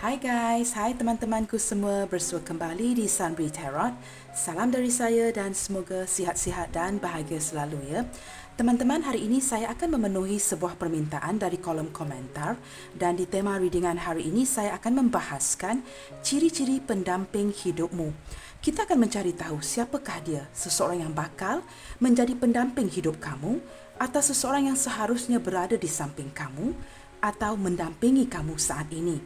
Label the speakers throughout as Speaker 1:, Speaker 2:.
Speaker 1: Hai guys, hai teman-temanku semua, bersua kembali di Sunbri Tarot. Salam dari saya dan semoga sihat-sihat dan bahagia selalu ya. Teman-teman, hari ini saya akan memenuhi sebuah permintaan dari kolom komentar dan di tema readingan hari ini saya akan membahaskan ciri-ciri pendamping hidupmu. Kita akan mencari tahu siapakah dia, seseorang yang bakal menjadi pendamping hidup kamu atau seseorang yang seharusnya berada di samping kamu atau mendampingi kamu saat ini.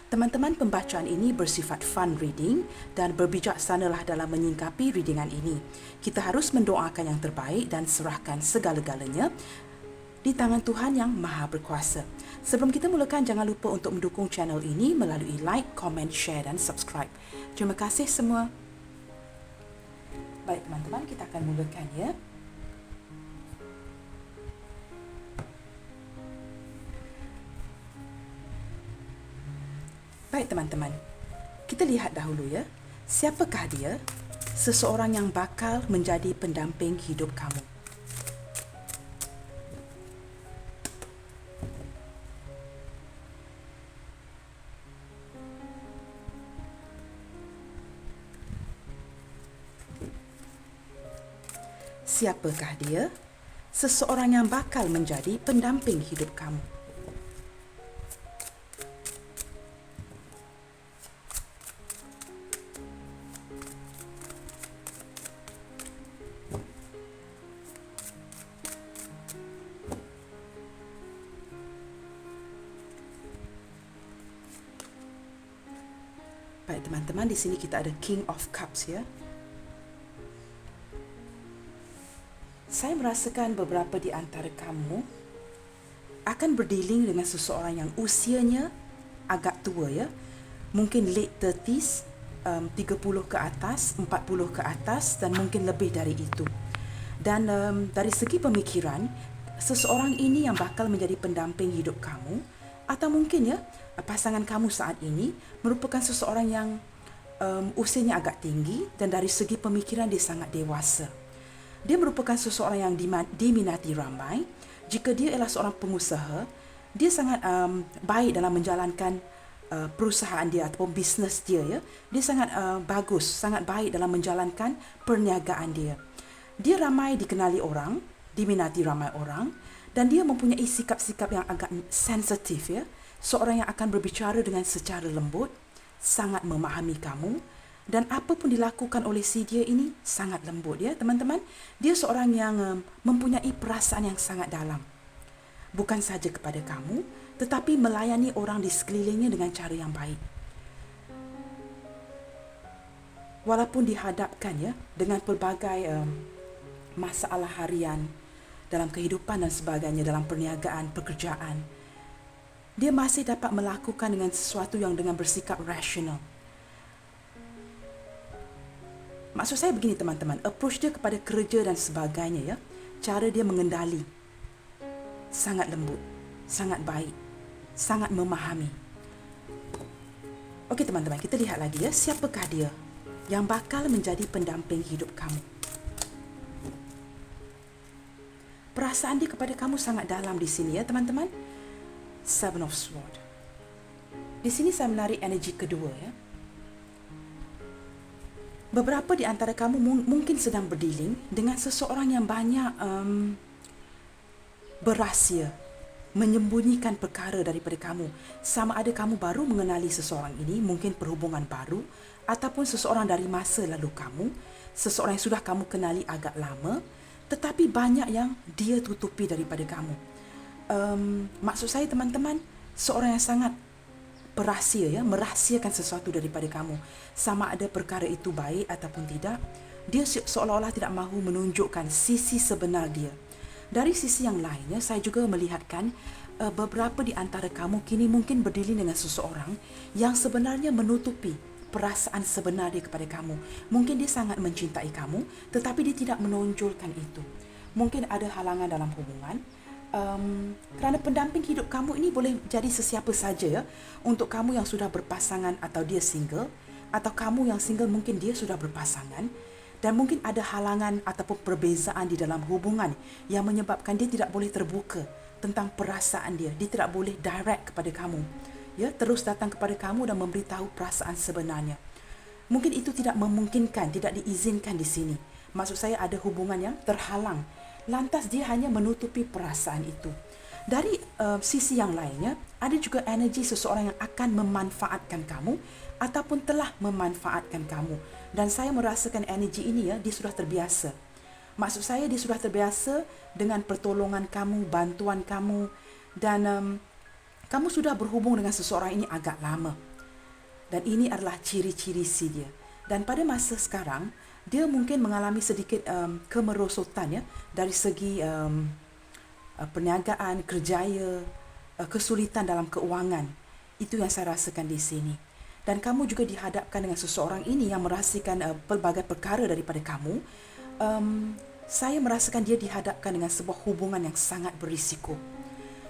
Speaker 1: Teman-teman, pembacaan ini bersifat fun reading dan berbijaksanalah dalam menyingkapi readingan ini. Kita harus mendoakan yang terbaik dan serahkan segala-galanya di tangan Tuhan yang Maha Berkuasa. Sebelum kita mulakan, jangan lupa untuk mendukung channel ini melalui like, comment, share dan subscribe. Terima kasih semua. Baik teman-teman, kita akan mulakan ya. Baik teman-teman, kita lihat dahulu ya, siapakah dia, seseorang yang bakal menjadi pendamping hidup kamu. Siapakah dia, seseorang yang bakal menjadi pendamping hidup kamu. Baik teman-teman, di sini kita ada King of Cups ya. Saya merasakan beberapa di antara kamu akan berdealing dengan seseorang yang usianya agak tua ya. Mungkin late 30s, 30 ke atas, 40 ke atas dan mungkin lebih dari itu. Dan dari segi pemikiran, seseorang ini yang bakal menjadi pendamping hidup kamu atau mungkin ya pasangan kamu saat ini merupakan seseorang yang usianya agak tinggi dan dari segi pemikiran dia sangat dewasa. Dia merupakan seseorang yang diminati ramai. Jika dia adalah seorang pengusaha, dia sangat baik dalam menjalankan perusahaan dia ataupun bisnes dia ya. Dia sangat bagus, sangat baik dalam menjalankan perniagaan dia. Dia ramai dikenali orang, diminati ramai orang dan dia mempunyai sikap-sikap yang agak sensitif ya. Seorang yang akan berbicara dengan secara lembut, sangat memahami kamu dan apa pun dilakukan oleh si dia ini sangat lembut ya teman-teman. Dia seorang yang mempunyai perasaan yang sangat dalam. Bukan saja kepada kamu, tetapi melayani orang di sekelilingnya dengan cara yang baik. Walaupun dihadapkan ya dengan pelbagai masalah harian dalam kehidupan dan sebagainya, dalam perniagaan, pekerjaan, dia masih dapat melakukan dengan sesuatu yang dengan bersikap rasional. Maksud saya begini teman-teman, approach dia kepada kerja dan sebagainya ya, cara dia mengendali sangat lembut, sangat baik, sangat memahami. Okey teman-teman, kita lihat lagi ya, siapakah dia yang bakal menjadi pendamping hidup kamu. Perasaan dia kepada kamu sangat dalam di sini ya teman-teman. Seven of Swords. Di sini saya menarik energi kedua ya. Beberapa di antara kamu mungkin sedang berdealing dengan seseorang yang banyak berahsia, menyembunyikan perkara daripada kamu. Sama ada kamu baru mengenali seseorang ini, mungkin perhubungan baru, ataupun seseorang dari masa lalu kamu, seseorang yang sudah kamu kenali agak lama, tetapi banyak yang dia tutupi daripada kamu. Maksud saya teman-teman, seorang yang sangat berahsia ya, merahsiakan sesuatu daripada kamu. Sama ada perkara itu baik ataupun tidak, dia seolah-olah tidak mahu menunjukkan sisi sebenar dia. Dari sisi yang lainnya, saya juga melihatkan beberapa di antara kamu kini mungkin berdealing dengan seseorang yang sebenarnya menutupi perasaan sebenar dia kepada kamu. Mungkin dia sangat mencintai kamu, tetapi dia tidak menonjolkan itu. Mungkin ada halangan dalam hubungan. Kerana pendamping hidup kamu ini boleh jadi sesiapa saja ya. Untuk kamu yang sudah berpasangan atau dia single, atau kamu yang single mungkin dia sudah berpasangan, dan mungkin ada halangan ataupun perbezaan di dalam hubungan yang menyebabkan dia tidak boleh terbuka tentang perasaan dia. Dia tidak boleh direct kepada kamu. ya, terus datang kepada kamu dan memberitahu perasaan sebenarnya. Mungkin itu tidak memungkinkan, tidak diizinkan di sini. Maksud saya ada hubungan yang terhalang. Lantas dia hanya menutupi perasaan itu. Dari sisi yang lainnya, ada juga energi seseorang yang akan memanfaatkan kamu ataupun telah memanfaatkan kamu. Dan saya merasakan energi ini ya, dia sudah terbiasa. Maksud saya dia sudah terbiasa dengan pertolongan kamu, bantuan kamu, dan kamu sudah berhubung dengan seseorang ini agak lama. Dan ini adalah ciri-ciri si dia. Dan pada masa sekarang, dia mungkin mengalami sedikit kemerosotan ya, dari segi perniagaan, kerjaya, kesulitan dalam keuangan. Itu yang saya rasakan di sini. Dan kamu juga dihadapkan dengan seseorang ini yang merahsiakan pelbagai perkara daripada kamu. Saya merasakan dia dihadapkan dengan sebuah hubungan yang sangat berisiko.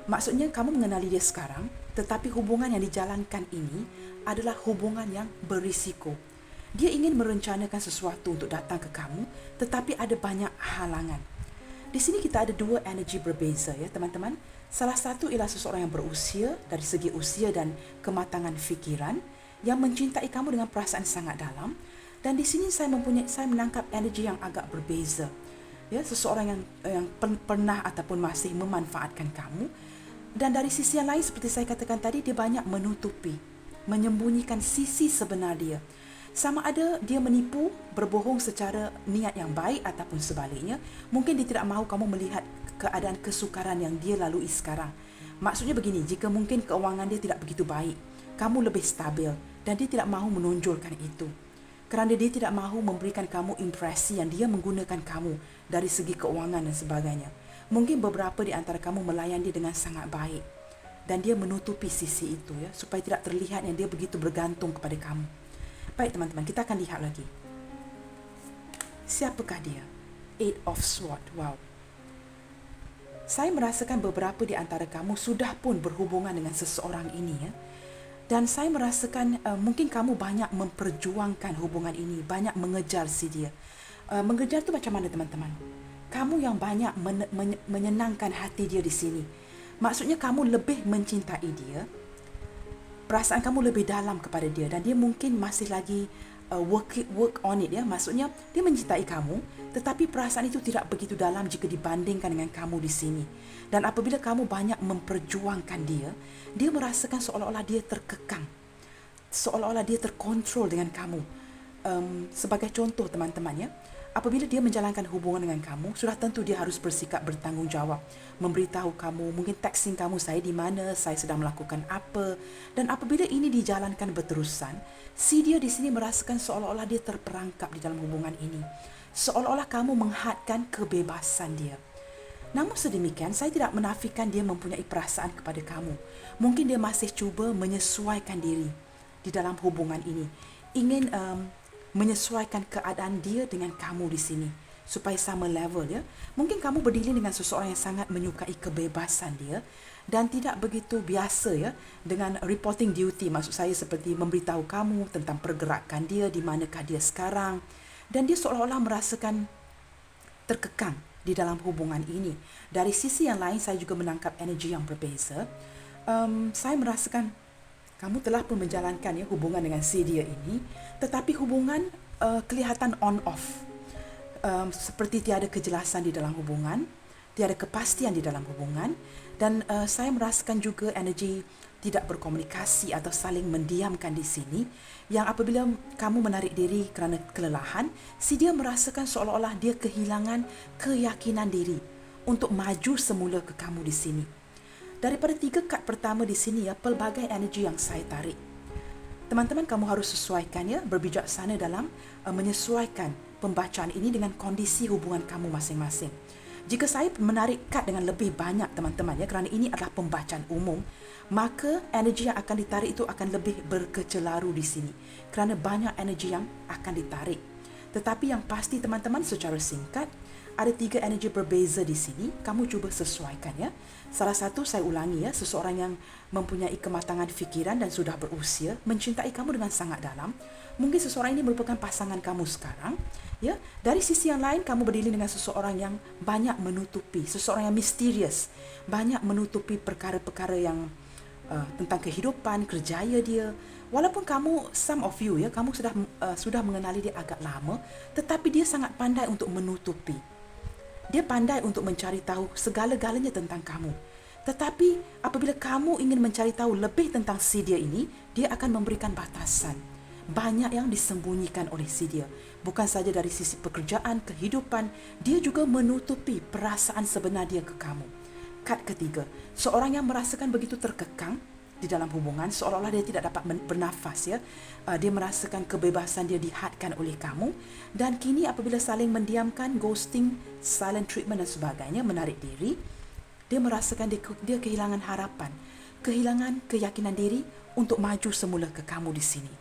Speaker 1: Maksudnya kamu mengenali dia sekarang, tetapi hubungan yang dijalankan ini adalah hubungan yang berisiko. Dia ingin merencanakan sesuatu untuk datang ke kamu, tetapi ada banyak halangan. Di sini kita ada dua energi berbeza ya teman-teman. Salah satu ialah seseorang yang berusia dari segi usia dan kematangan fikiran, yang mencintai kamu dengan perasaan sangat dalam. Dan di sini saya menangkap energi yang agak berbeza. Ya, seseorang yang pernah ataupun masih memanfaatkan kamu. Dan dari sisi yang lain, seperti saya katakan tadi, dia banyak menutupi, menyembunyikan sisi sebenar dia. Sama ada dia menipu, berbohong secara niat yang baik ataupun sebaliknya. Mungkin dia tidak mahu kamu melihat keadaan kesukaran yang dia lalui sekarang. Maksudnya begini, jika mungkin keuangan dia tidak begitu baik, kamu lebih stabil, dan dia tidak mahu menonjolkan itu. Kerana dia tidak mahu memberikan kamu impresi yang dia menggunakan kamu dari segi keuangan dan sebagainya. Mungkin beberapa di antara kamu melayan dia dengan sangat baik, dan dia menutupi sisi itu ya, supaya tidak terlihat yang dia begitu bergantung kepada kamu. Baik teman-teman, kita akan lihat lagi. Siapakah dia? Eight of Swords. Wow. Saya merasakan beberapa di antara kamu sudah pun berhubungan dengan seseorang ini ya. Dan saya merasakan mungkin kamu banyak memperjuangkan hubungan ini, banyak mengejar si dia. Mengejar itu macam mana teman-teman? Kamu yang banyak menyenangkan hati dia di sini. Maksudnya kamu lebih mencintai dia, perasaan kamu lebih dalam kepada dia, dan dia mungkin masih lagi work on it ya. Maksudnya dia mencintai kamu, tetapi perasaan itu tidak begitu dalam jika dibandingkan dengan kamu di sini. Dan apabila kamu banyak memperjuangkan dia, dia merasakan seolah-olah dia terkekang, seolah-olah dia terkontrol dengan kamu. Sebagai contoh teman-teman ya, apabila dia menjalankan hubungan dengan kamu, sudah tentu dia harus bersikap bertanggungjawab, memberitahu kamu, mungkin texting kamu, saya di mana, saya sedang melakukan apa. Dan apabila ini dijalankan berterusan, si dia di sini merasakan seolah-olah dia terperangkap di dalam hubungan ini, seolah-olah kamu menghadkan kebebasan dia. Namun sedemikian, saya tidak menafikan dia mempunyai perasaan kepada kamu. Mungkin dia masih cuba menyesuaikan diri di dalam hubungan ini, ingin menyesuaikan keadaan dia dengan kamu di sini supaya sama level ya. Mungkin kamu berdiri dengan seseorang yang sangat menyukai kebebasan dia dan tidak begitu biasa ya dengan reporting duty. Maksud saya seperti memberitahu kamu tentang pergerakan dia, di manakah dia sekarang, dan dia seolah-olah merasakan terkekang di dalam hubungan ini. Dari sisi yang lain, saya juga menangkap energi yang berbeza. Saya merasakan kamu telah pun menjalankan ya hubungan dengan si dia ini, tetapi hubungan kelihatan on off. Seperti tiada kejelasan di dalam hubungan, tiada kepastian di dalam hubungan, dan saya merasakan juga energi tidak berkomunikasi atau saling mendiamkan di sini, yang apabila kamu menarik diri kerana kelelahan, si dia merasakan seolah-olah dia kehilangan keyakinan diri untuk maju semula ke kamu di sini. Daripada 3 kad pertama di sini ya, pelbagai energi yang saya tarik. Teman-teman, kamu harus sesuaikan ya, berbijaksana dalam menyesuaikan pembacaan ini dengan kondisi hubungan kamu masing-masing. Jika saya menarik kad dengan lebih banyak teman-teman ya, kerana ini adalah pembacaan umum, maka energi yang akan ditarik itu akan lebih berkecelaru di sini, kerana banyak energi yang akan ditarik. Tetapi yang pasti teman-teman, secara singkat, ada 3 energi berbeza di sini. Kamu cuba sesuaikan ya. Salah satu, saya ulangi ya, seseorang yang mempunyai kematangan fikiran dan sudah berusia, mencintai kamu dengan sangat dalam. Mungkin seseorang ini merupakan pasangan kamu sekarang ya. Dari sisi yang lain, kamu berdiri dengan seseorang yang banyak menutupi, seseorang yang misterius, banyak menutupi perkara-perkara yang tentang kehidupan, kerjaya dia. Walaupun kamu, some of you ya, kamu sudah mengenali dia agak lama, tetapi dia sangat pandai untuk menutupi. Dia pandai untuk mencari tahu segala-galanya tentang kamu. Tetapi apabila kamu ingin mencari tahu lebih tentang si dia ini, dia akan memberikan batasan. Banyak yang disembunyikan oleh si dia. Bukan saja dari sisi pekerjaan, kehidupan, dia juga menutupi perasaan sebenar dia ke kamu. Kad ketiga, seorang yang merasakan begitu terkekang di dalam hubungan, seolah-olah dia tidak dapat bernafas ya. Dia merasakan kebebasan dia dihadkan oleh kamu, dan kini apabila saling mendiamkan, ghosting, silent treatment dan sebagainya, menarik diri, dia merasakan dia kehilangan harapan, kehilangan keyakinan diri untuk maju semula ke kamu di sini.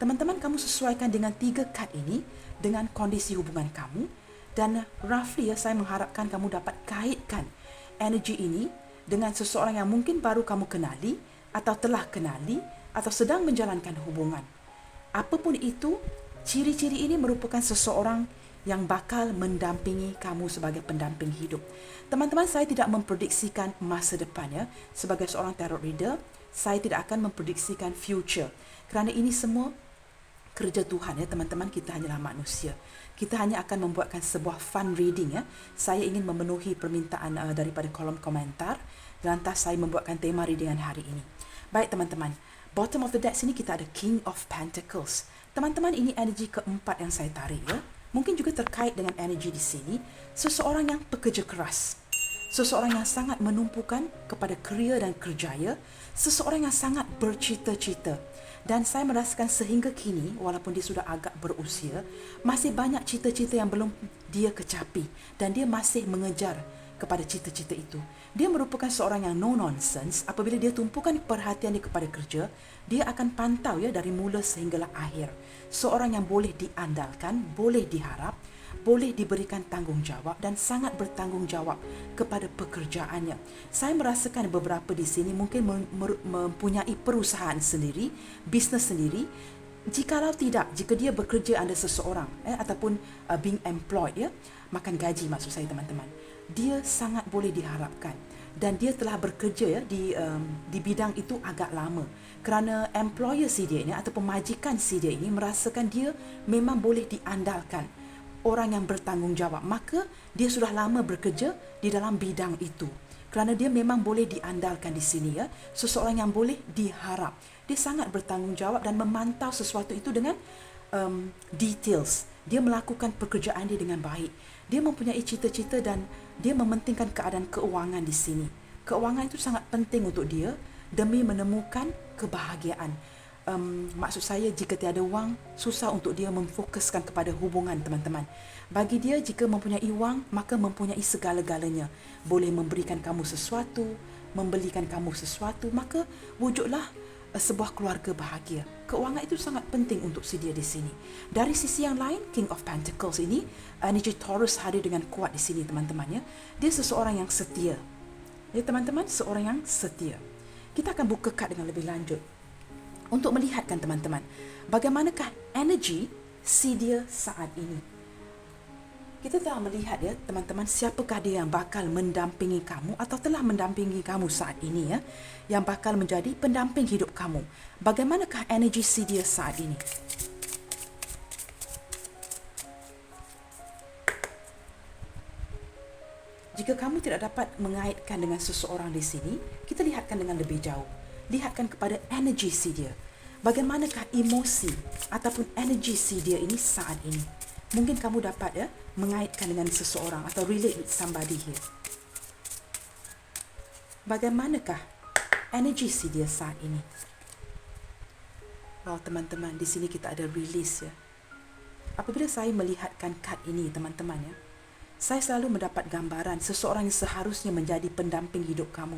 Speaker 1: Teman-teman, kamu sesuaikan dengan 3 kad ini dengan kondisi hubungan kamu, dan roughly ya, saya mengharapkan kamu dapat kaitkan energi ini dengan seseorang yang mungkin baru kamu kenali, atau telah kenali, atau sedang menjalankan hubungan. Apapun itu, ciri-ciri ini merupakan seseorang yang bakal mendampingi kamu sebagai pendamping hidup. Teman-teman, saya tidak memprediksikan masa depan ya. Sebagai seorang tarot reader, saya tidak akan memprediksikan future. Kerana ini semua kerja Tuhan ya teman-teman, kita hanyalah manusia. Kita hanya akan membuatkan sebuah fun reading ya. Saya ingin memenuhi permintaan daripada kolom komentar, lantas saya membuatkan tema readingan hari ini. Baik teman-teman, bottom of the deck sini kita ada King of Pentacles. Teman-teman, ini energi keempat yang saya tarik ya. Mungkin juga terkait dengan energi di sini, seseorang yang pekerja keras. Seseorang yang sangat menumpukan kepada kerjaya dan kerjaya, seseorang yang sangat bercita-cita. Dan saya merasakan sehingga kini, walaupun dia sudah agak berusia, masih banyak cita-cita yang belum dia kecapi, dan dia masih mengejar kepada cita-cita itu. Dia merupakan seorang yang no nonsense. Apabila dia tumpukan perhatian dia kepada kerja, dia akan pantau ya dari mula sehinggalah akhir. Seorang yang boleh diandalkan, boleh diharap, boleh diberikan tanggungjawab, dan sangat bertanggungjawab kepada pekerjaannya. Saya merasakan beberapa di sini mungkin mempunyai perusahaan sendiri, bisnes sendiri. Jikalau tidak, jika dia bekerja under seseorang ataupun being employed ya, makan gaji maksud saya teman-teman, dia sangat boleh diharapkan, dan dia telah bekerja ya di bidang itu agak lama. Kerana employer si dia ini ataupun majikan si dia ini merasakan dia memang boleh diandalkan, orang yang bertanggungjawab, maka dia sudah lama bekerja di dalam bidang itu. Kerana dia memang boleh diandalkan di sini ya, seseorang yang boleh diharap. Dia sangat bertanggungjawab dan memantau sesuatu itu dengan details. Dia melakukan pekerjaan dia dengan baik. Dia mempunyai cita-cita dan dia mementingkan keadaan keuangan di sini. Keuangan itu sangat penting untuk dia demi menemukan kebahagiaan. Maksud saya, jika tiada wang, susah untuk dia memfokuskan kepada hubungan teman-teman. Bagi dia, jika mempunyai wang, maka mempunyai segala-galanya. Boleh memberikan kamu sesuatu, membelikan kamu sesuatu, maka wujudlah sebuah keluarga bahagia. Keuangan itu sangat penting untuk si dia di sini. Dari sisi yang lain, King of Pentacles ini, energi Taurus hadir dengan kuat di sini teman-teman ya. Dia seseorang yang setia. Ya teman-teman, seorang yang setia. Kita akan buka kad dengan lebih lanjut untuk melihatkan teman-teman bagaimanakah energi si dia saat ini. Kita telah melihat ya teman-teman, siapakah dia yang bakal mendampingi kamu atau telah mendampingi kamu saat ini ya, yang bakal menjadi pendamping hidup kamu. Bagaimanakah energi si dia saat ini? Jika kamu tidak dapat mengaitkan dengan seseorang di sini, kita lihatkan dengan lebih jauh. Lihatkan kepada energi si dia. Bagaimanakah emosi ataupun energi si dia ini saat ini? Mungkin kamu dapat ya mengaitkan dengan seseorang atau relate with somebody here. Bagaimanakah energi si dia saat ini? Wow teman-teman, di sini kita ada release ya. Apabila saya melihatkan kad ini teman-teman ya, saya selalu mendapat gambaran seseorang yang seharusnya menjadi pendamping hidup kamu.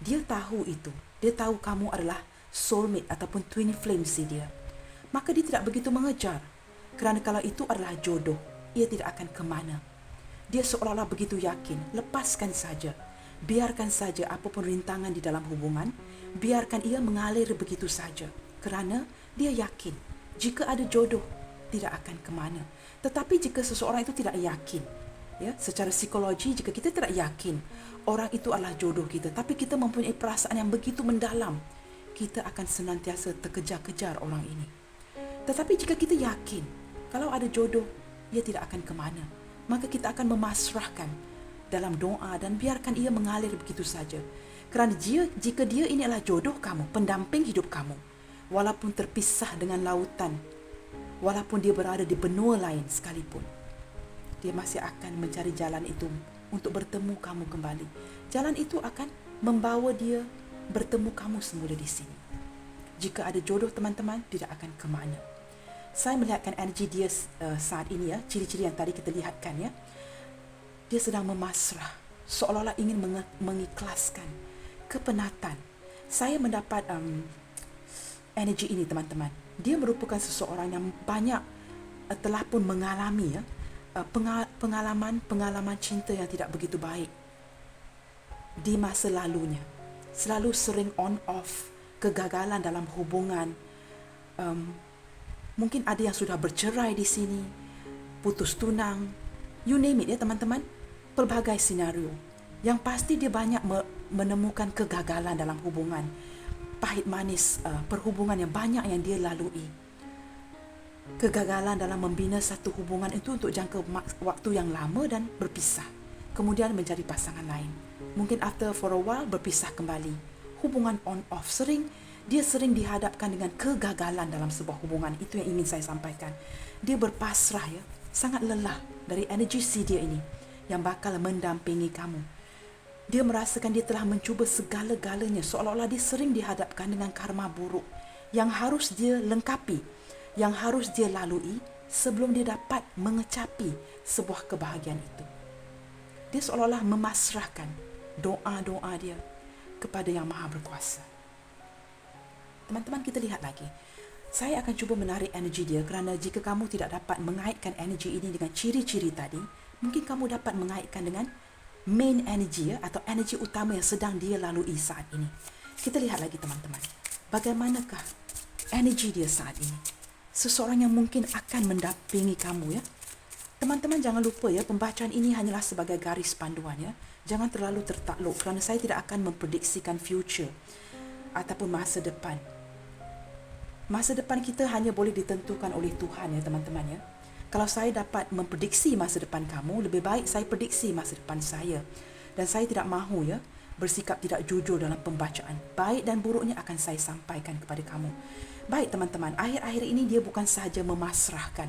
Speaker 1: Dia tahu itu. Dia tahu kamu adalah soulmate ataupun twin flame si dia. Maka dia tidak begitu mengejar. Kerana kalau itu adalah jodoh, ia tidak akan ke mana. Dia seolah-olah begitu yakin, lepaskan saja. Biarkan saja apapun rintangan di dalam hubungan, biarkan ia mengalir begitu saja. Kerana dia yakin, jika ada jodoh, tidak akan ke mana. Tetapi jika seseorang itu tidak yakin, Ya, secara psikologi jika kita tidak yakin orang itu adalah jodoh kita, tapi kita mempunyai perasaan yang begitu mendalam, kita akan senantiasa terkejar-kejar orang ini. Tetapi jika kita yakin kalau ada jodoh, ia tidak akan ke mana, maka kita akan memasrahkan dalam doa dan biarkan ia mengalir begitu saja. Kerana jika dia ini adalah jodoh kamu, pendamping hidup kamu, walaupun terpisah dengan lautan, walaupun dia berada di benua lain sekalipun, dia masih akan mencari jalan itu untuk bertemu kamu kembali. Jalan itu akan membawa dia bertemu kamu semula di sini. Jika ada jodoh teman-teman, tidak akan ke mana. Saya melihatkan energi dia saat ini, ya, ciri-ciri yang tadi kita lihatkan, ya. Dia sedang memasrah, seolah-olah ingin mengikhlaskan kepenatan. Saya mendapat energi ini teman-teman. Dia merupakan seseorang yang banyak telah pun mengalami, ya, pengalaman cinta yang tidak begitu baik di masa lalunya. Selalu sering on off, kegagalan dalam hubungan. Mungkin ada yang sudah bercerai di sini, putus tunang, you name it, ya teman-teman. Pelbagai senario. Yang pasti dia banyak menemukan kegagalan dalam hubungan. Pahit manis perhubungan yang banyak yang dia lalui. Kegagalan dalam membina satu hubungan itu untuk jangka waktu yang lama dan berpisah. Kemudian menjadi pasangan lain. Mungkin after for a while berpisah kembali. Hubungan on off. Dia sering dihadapkan dengan kegagalan dalam sebuah hubungan. Itu yang ingin saya sampaikan. Dia berpasrah, ya. Sangat lelah dari energi si dia ini yang bakal mendampingi kamu. Dia merasakan dia telah mencuba segala-galanya, seolah-olah dia sering dihadapkan dengan karma buruk yang harus dia lengkapi, yang harus dia lalui sebelum dia dapat mengecapi sebuah kebahagiaan itu. Dia seolah-olah memasrahkan doa-doa dia kepada Yang Maha Berkuasa. Teman-teman, kita lihat lagi. Saya akan cuba menarik energi dia, kerana jika kamu tidak dapat mengaitkan energi ini dengan ciri-ciri tadi, mungkin kamu dapat mengaitkan dengan main energy, ya, atau energi utama yang sedang dia lalui saat ini. Kita lihat lagi teman-teman. Bagaimanakah energi dia saat ini? Seseorang yang mungkin akan mendampingi kamu, ya. Teman-teman jangan lupa, ya, pembacaan ini hanyalah sebagai garis panduan, ya. Jangan terlalu tertakluk kerana saya tidak akan memprediksikan future ataupun masa depan. Masa depan kita hanya boleh ditentukan oleh Tuhan, ya teman-teman, ya. Kalau saya dapat memprediksi masa depan kamu, lebih baik saya prediksi masa depan saya. Dan saya tidak mahu, ya, bersikap tidak jujur dalam pembacaan. Baik dan buruknya akan saya sampaikan kepada kamu. Baik teman-teman, akhir-akhir ini dia bukan sahaja memasrahkan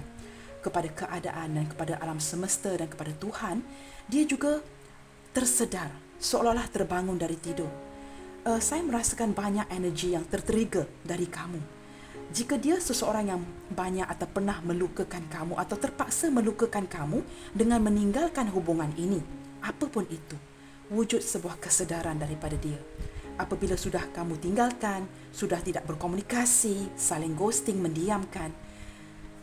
Speaker 1: kepada keadaan dan kepada alam semesta dan kepada Tuhan, dia juga tersedar, seolah-olah terbangun dari tidur. Saya merasakan banyak energi yang tertrigger dari kamu. Jika dia seseorang yang banyak atau pernah melukakan kamu atau terpaksa melukakan kamu dengan meninggalkan hubungan ini, apapun itu, wujud sebuah kesedaran daripada dia. Apabila sudah kamu tinggalkan, sudah tidak berkomunikasi, saling ghosting, mendiamkan,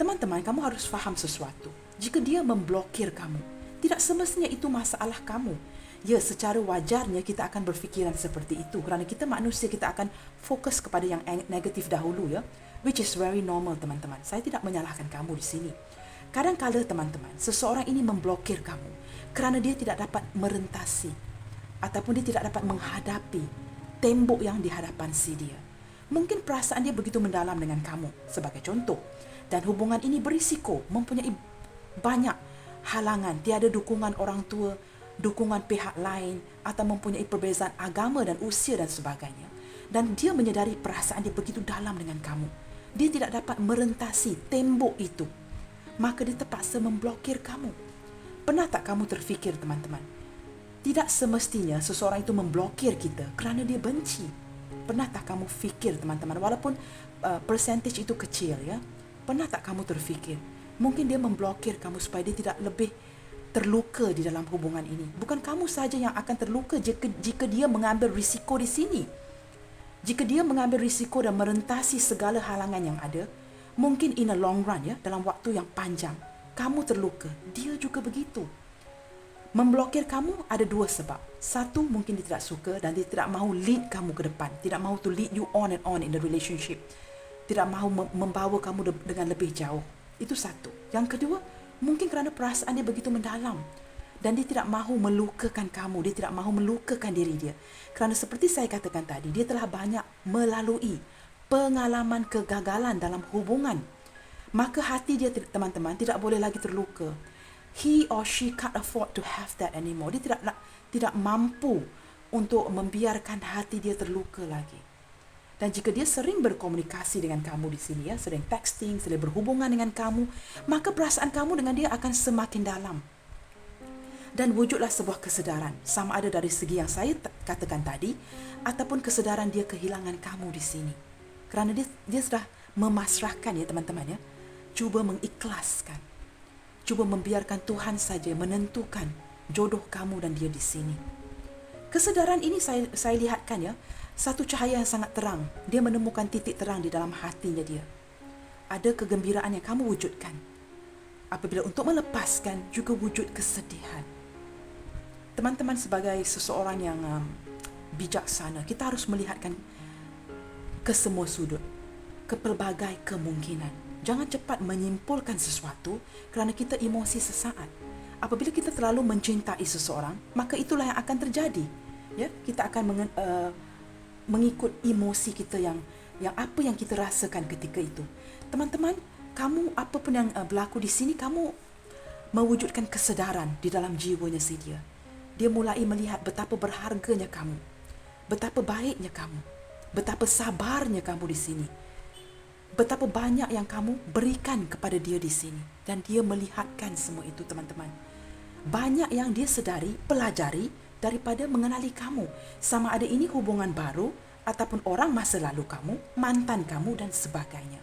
Speaker 1: teman-teman, kamu harus faham sesuatu. Jika dia memblokir kamu, tidak semestinya itu masalah kamu. Ya, secara wajarnya kita akan berfikiran seperti itu. Kerana kita manusia, kita akan fokus kepada yang negatif dahulu, ya. Which is very normal, teman-teman. Saya tidak menyalahkan kamu di sini. Kadang-kala, teman-teman, seseorang ini memblokir kamu kerana dia tidak dapat merentasi ataupun dia tidak dapat menghadapi tembok yang di hadapan si dia. Mungkin perasaan dia begitu mendalam dengan kamu, sebagai contoh. Dan hubungan ini berisiko, mempunyai banyak halangan, tiada dukungan orang tua, dukungan pihak lain, atau mempunyai perbezaan agama dan usia dan sebagainya. Dan dia menyedari perasaan dia begitu dalam dengan kamu. Dia tidak dapat merentasi tembok itu. Maka dia terpaksa memblokir kamu. Pernah tak kamu terfikir, teman-teman? Tidak semestinya seseorang itu memblokir kita kerana dia benci. Pernah tak kamu fikir, teman-teman? Walaupun persentage itu kecil, ya. Pernah tak kamu terfikir? Mungkin dia memblokir kamu supaya dia tidak lebih terluka di dalam hubungan ini. Bukan kamu saja yang akan terluka jika dia mengambil risiko di sini. Jika dia mengambil risiko dan merentasi segala halangan yang ada, mungkin in a long run, ya, dalam waktu yang panjang, kamu terluka. Dia juga begitu. Memblokir kamu ada dua sebab. Satu, mungkin dia tidak suka dan dia tidak mahu lead kamu ke depan. Tidak mahu to lead you on and on in the relationship. Tidak mahu membawa kamu dengan lebih jauh. Itu satu. Yang kedua, mungkin kerana perasaan dia begitu mendalam. Dan dia tidak mahu melukakan kamu, dia tidak mahu melukakan diri dia. Kerana seperti saya katakan tadi, dia telah banyak melalui pengalaman kegagalan dalam hubungan. Maka hati dia, teman-teman, tidak boleh lagi terluka. He or she can't afford to have that anymore. Dia tidak mampu untuk membiarkan hati dia terluka lagi. Dan jika dia sering berkomunikasi dengan kamu di sini, ya, sering texting, sering berhubungan dengan kamu, maka perasaan kamu dengan dia akan semakin dalam. Dan wujudlah sebuah kesedaran, sama ada dari segi yang saya katakan tadi, ataupun kesedaran dia kehilangan kamu di sini. Kerana dia sudah memasrahkan, ya teman-teman, ya. Cuba mengikhlaskan. Cuba membiarkan Tuhan saja menentukan jodoh kamu dan dia di sini. Kesedaran ini saya lihatkan, ya, satu cahaya yang sangat terang. Dia menemukan titik terang di dalam hatinya dia. Ada kegembiraan yang kamu wujudkan. Apabila untuk melepaskan, juga wujud kesedihan. Teman-teman, sebagai seseorang yang bijaksana, kita harus melihatkan ke semua sudut, ke pelbagai kemungkinan. Jangan cepat menyimpulkan sesuatu kerana kita emosi sesaat. Apabila kita terlalu mencintai seseorang, maka itulah yang akan terjadi. Ya, kita akan mengikut emosi kita yang apa yang kita rasakan ketika itu. Teman-teman, kamu apapun yang berlaku di sini, kamu mewujudkan kesedaran di dalam jiwanya si dia. Dia mulai melihat betapa berharganya kamu, betapa baiknya kamu, betapa sabarnya kamu di sini, betapa banyak yang kamu berikan kepada dia di sini. Dan dia melihatkan semua itu, teman-teman. Banyak yang dia sedari, pelajari daripada mengenali kamu. Sama ada ini hubungan baru ataupun orang masa lalu kamu, mantan kamu dan sebagainya.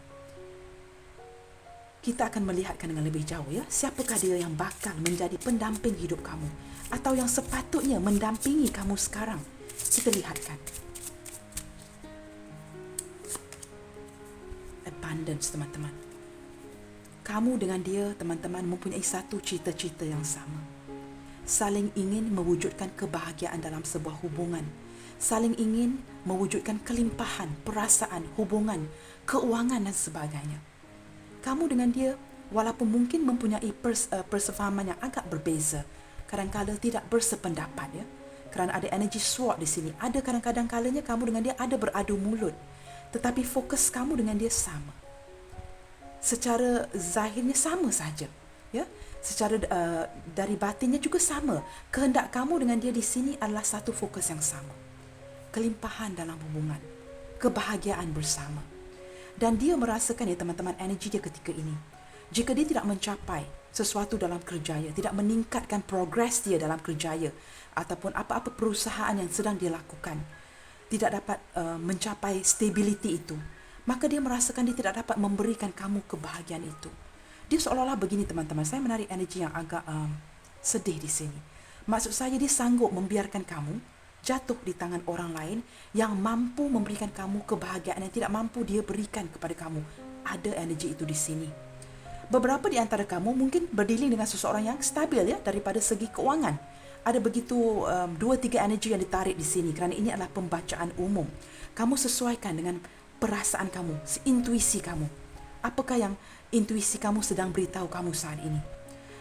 Speaker 1: Kita akan melihatkan dengan lebih jauh, ya, siapakah dia yang bakal menjadi pendamping hidup kamu atau yang sepatutnya mendampingi kamu sekarang. Kita lihatkan. Abundance, teman-teman. Kamu dengan dia, teman-teman, mempunyai satu cita-cita yang sama. Saling ingin mewujudkan kebahagiaan dalam sebuah hubungan. Saling ingin mewujudkan kelimpahan, perasaan, hubungan, keuangan dan sebagainya. Kamu dengan dia, walaupun mungkin mempunyai persefahaman yang agak berbeza, kadang-kadang tidak bersependapat, ya. Kerana ada energi SWOT di sini. Ada kadang-kadang kalanya kamu dengan dia ada beradu mulut, tetapi fokus kamu dengan dia sama. Secara zahirnya sama saja, ya. Secara dari batinnya juga sama. Kehendak kamu dengan dia di sini adalah satu fokus yang sama. Kelimpahan dalam hubungan, kebahagiaan bersama. Dan dia merasakan, ya teman-teman, energi dia ketika ini. Jika dia tidak mencapai sesuatu dalam kerjaya, tidak meningkatkan progres dia dalam kerjaya, ataupun apa-apa perusahaan yang sedang dia lakukan, tidak dapat mencapai stability itu, maka dia merasakan dia tidak dapat memberikan kamu kebahagiaan itu. Dia seolah-olah begini, teman-teman. Saya menarik energi yang agak sedih di sini. Maksud saya, dia sanggup membiarkan kamu jatuh di tangan orang lain yang mampu memberikan kamu kebahagiaan yang tidak mampu dia berikan kepada kamu. Ada energi itu di sini. Beberapa di antara kamu mungkin berdealing dengan seseorang yang stabil, ya, daripada segi keuangan. Ada begitu 2-3 energi yang ditarik di sini kerana ini adalah pembacaan umum. Kamu sesuaikan dengan perasaan kamu, intuisi kamu. Apakah yang intuisi kamu sedang beritahu kamu saat ini?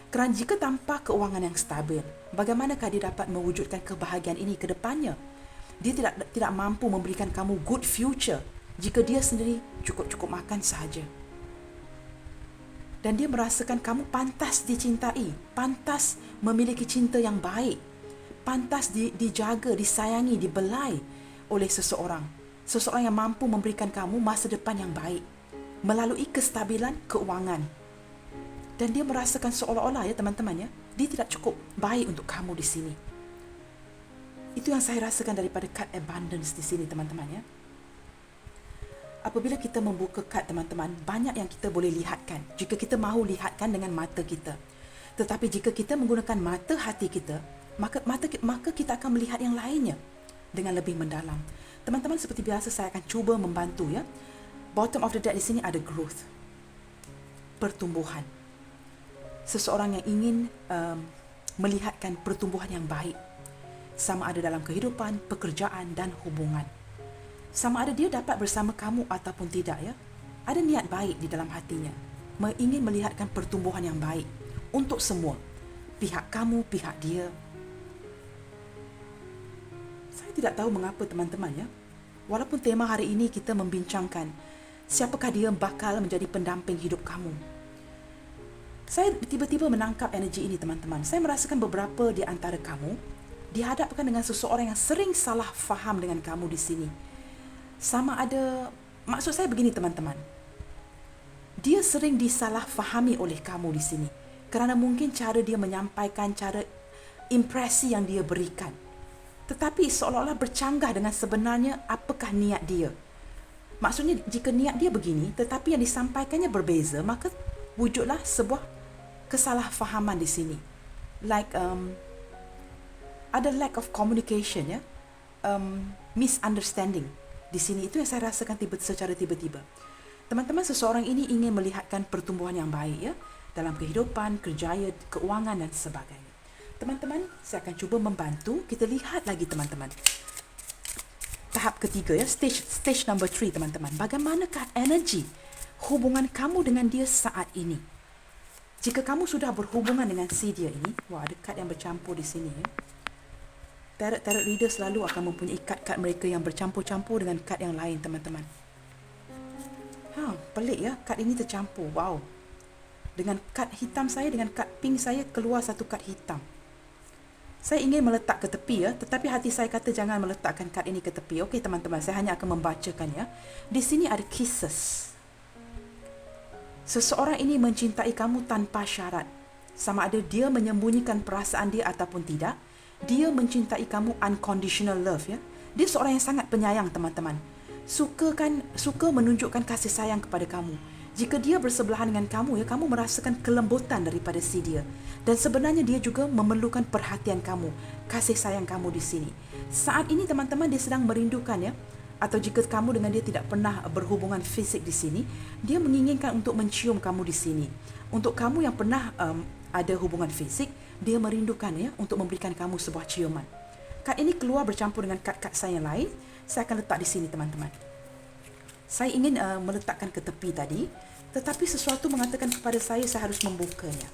Speaker 1: Kerana jika tanpa keuangan yang stabil, bagaimanakah dia dapat mewujudkan kebahagiaan ini ke depannya? Dia tidak mampu memberikan kamu good future jika dia sendiri cukup-cukup makan sahaja. Dan dia merasakan kamu pantas dicintai, pantas memiliki cinta yang baik, pantas dijaga, disayangi, dibelai oleh seseorang. Seseorang yang mampu memberikan kamu masa depan yang baik melalui kestabilan keuangan. Dan dia merasakan seolah-olah, ya teman-teman, ya, dia tidak cukup baik untuk kamu di sini. Itu yang saya rasakan daripada kad abundance di sini, teman-teman, ya. Apabila kita membuka kad, teman-teman, banyak yang kita boleh lihatkan jika kita mahu lihatkan dengan mata kita. Tetapi jika kita menggunakan mata hati kita, maka kita akan melihat yang lainnya dengan lebih mendalam. Teman-teman, seperti biasa saya akan cuba membantu, ya. Bottom of the deck di sini ada growth, pertumbuhan. Seseorang yang ingin melihatkan pertumbuhan yang baik, sama ada dalam kehidupan, pekerjaan dan hubungan. Sama ada dia dapat bersama kamu ataupun tidak, ya. Ada niat baik di dalam hatinya, ingin melihatkan pertumbuhan yang baik untuk semua. pihak kamu, pihak dia. Saya tidak tahu mengapa teman-teman ya. Walaupun tema hari ini kita membincangkan siapakah dia bakal menjadi pendamping hidup kamu. Saya tiba-tiba menangkap energi ini teman-teman. Saya merasakan beberapa di antara kamu dihadapkan dengan seseorang yang sering salah faham dengan kamu di sini. Sama ada, maksud saya begini teman-teman. Dia sering disalah fahami oleh kamu di sini. Kerana mungkin cara dia menyampaikan, cara impresi yang dia berikan. Tetapi seolah-olah bercanggah dengan sebenarnya apakah niat dia. Maksudnya jika niat dia begini, tetapi yang disampaikannya berbeza, maka wujudlah sebuah kesalahfahaman di sini. Like ada lack of communication ya, misunderstanding di sini. Itu yang saya rasakan secara tiba-tiba. Teman-teman, seseorang ini ingin melihatkan pertumbuhan yang baik ya dalam kehidupan, kerjaya, keuangan dan sebagainya. Teman-teman, saya akan cuba membantu. Kita lihat lagi teman-teman. Tahap ketiga ya, stage number 3 teman-teman. Bagaimanakah energi hubungan kamu dengan dia saat ini? Jika kamu sudah berhubungan dengan si dia ini, wah ada kad yang bercampur di sini ya. Tarot reader selalu akan mempunyai kad-kad mereka yang bercampur-campur dengan kad yang lain teman-teman. Pelik ya, kad ini tercampur. Wow. Dengan kad hitam saya, dengan kad pink saya, keluar satu kad hitam. Saya ingin meletak ke tepi ya, tetapi hati saya kata jangan meletakkan kad ini ke tepi. Okey teman-teman, saya hanya akan membacakan ya. Di sini ada kisses. Seseorang ini mencintai kamu tanpa syarat. Sama ada dia menyembunyikan perasaan dia ataupun tidak. Dia mencintai kamu unconditional love ya. Dia seorang yang sangat penyayang teman-teman. Suka menunjukkan kasih sayang kepada kamu. Jika dia bersebelahan dengan kamu ya, kamu merasakan kelembutan daripada si dia. Dan sebenarnya dia juga memerlukan perhatian kamu, kasih sayang kamu di sini. Saat ini teman-teman dia sedang merindukan ya. Atau jika kamu dengan dia tidak pernah berhubungan fisik di sini, dia menginginkan untuk mencium kamu di sini. Untuk kamu yang pernah ada hubungan fisik, dia merindukan ya untuk memberikan kamu sebuah ciuman. Kad ini keluar bercampur dengan kad-kad saya yang lain. Saya akan letak di sini teman-teman. Saya ingin meletakkan ke tepi tadi, tetapi sesuatu mengatakan kepada saya harus membukanya.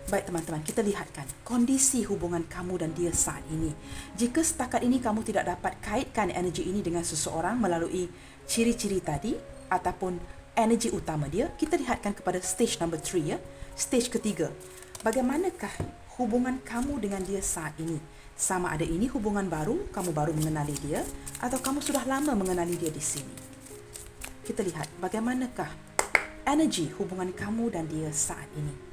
Speaker 1: Baik teman-teman, kita lihatkan kondisi hubungan kamu dan dia saat ini. Jika setakat ini kamu tidak dapat kaitkan energi ini dengan seseorang melalui ciri-ciri tadi ataupun energi utama dia, kita lihatkan kepada stage number 3 ya, stage ketiga. Bagaimanakah hubungan kamu dengan dia saat ini? Sama ada ini hubungan baru, kamu baru mengenali dia, atau kamu sudah lama mengenali dia di sini. Kita lihat bagaimanakah energi hubungan kamu dan dia saat ini.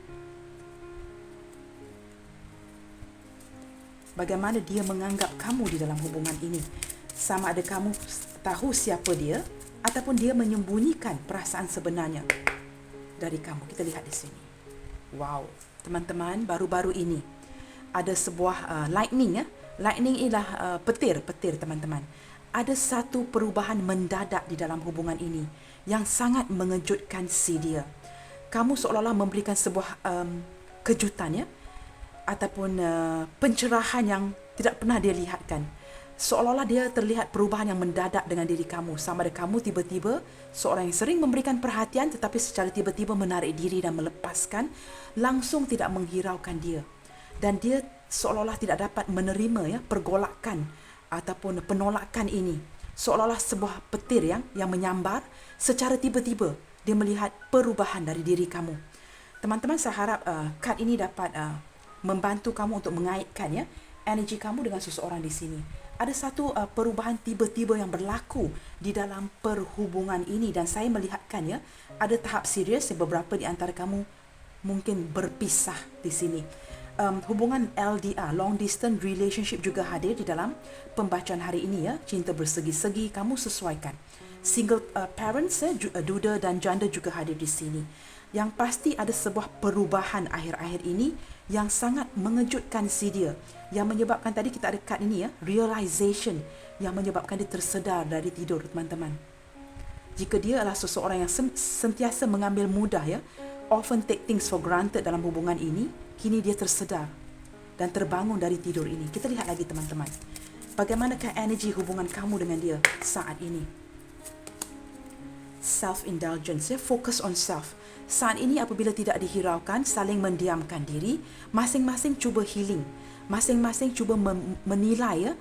Speaker 1: Bagaimana dia menganggap kamu di dalam hubungan ini. Sama ada kamu tahu siapa dia, ataupun dia menyembunyikan perasaan sebenarnya dari kamu. Kita lihat di sini. Wow, teman-teman, baru-baru ini ada sebuah lightning ya. Lightning ialah petir teman-teman. Ada satu perubahan mendadak di dalam hubungan ini yang sangat mengejutkan si dia. Kamu seolah-olah memberikan sebuah kejutan ya, ataupun pencerahan yang tidak pernah dia lihatkan. Seolah-olah dia terlihat perubahan yang mendadak dengan diri kamu. Sama ada kamu tiba-tiba seorang yang sering memberikan perhatian tetapi secara tiba-tiba menarik diri dan melepaskan, langsung tidak menghiraukan dia. Dan dia seolah-olah tidak dapat menerima ya pergolakan ataupun penolakan ini. Seolah-olah sebuah petir yang menyambar, secara tiba-tiba dia melihat perubahan dari diri kamu. Teman-teman, saya harap kad ini dapat membantu kamu untuk mengaitkan ya energi kamu dengan seseorang di sini. Ada satu perubahan tiba-tiba yang berlaku di dalam perhubungan ini, dan saya melihatkan ya ada tahap serius yang beberapa di antara kamu mungkin berpisah di sini. Hubungan LDR, long distance relationship juga hadir di dalam pembacaan hari ini ya. Cinta bersegi-segi, kamu sesuaikan. Single parents duda dan janda juga hadir di sini. Yang pasti ada sebuah perubahan akhir-akhir ini yang sangat mengejutkan si dia, yang menyebabkan tadi kita ada kad ini ya, realization, yang menyebabkan dia tersedar dari tidur teman-teman. Jika dia adalah seseorang yang sentiasa mengambil mudah ya, often take things for granted dalam hubungan ini, kini dia tersedar dan terbangun dari tidur ini. Kita lihat lagi teman-teman. Bagaimanakah energi hubungan kamu dengan dia saat ini? self-indulgence, ya, focus on self. Saat ini apabila tidak dihiraukan, saling mendiamkan diri, masing-masing cuba healing, masing-masing cuba menilai, ya,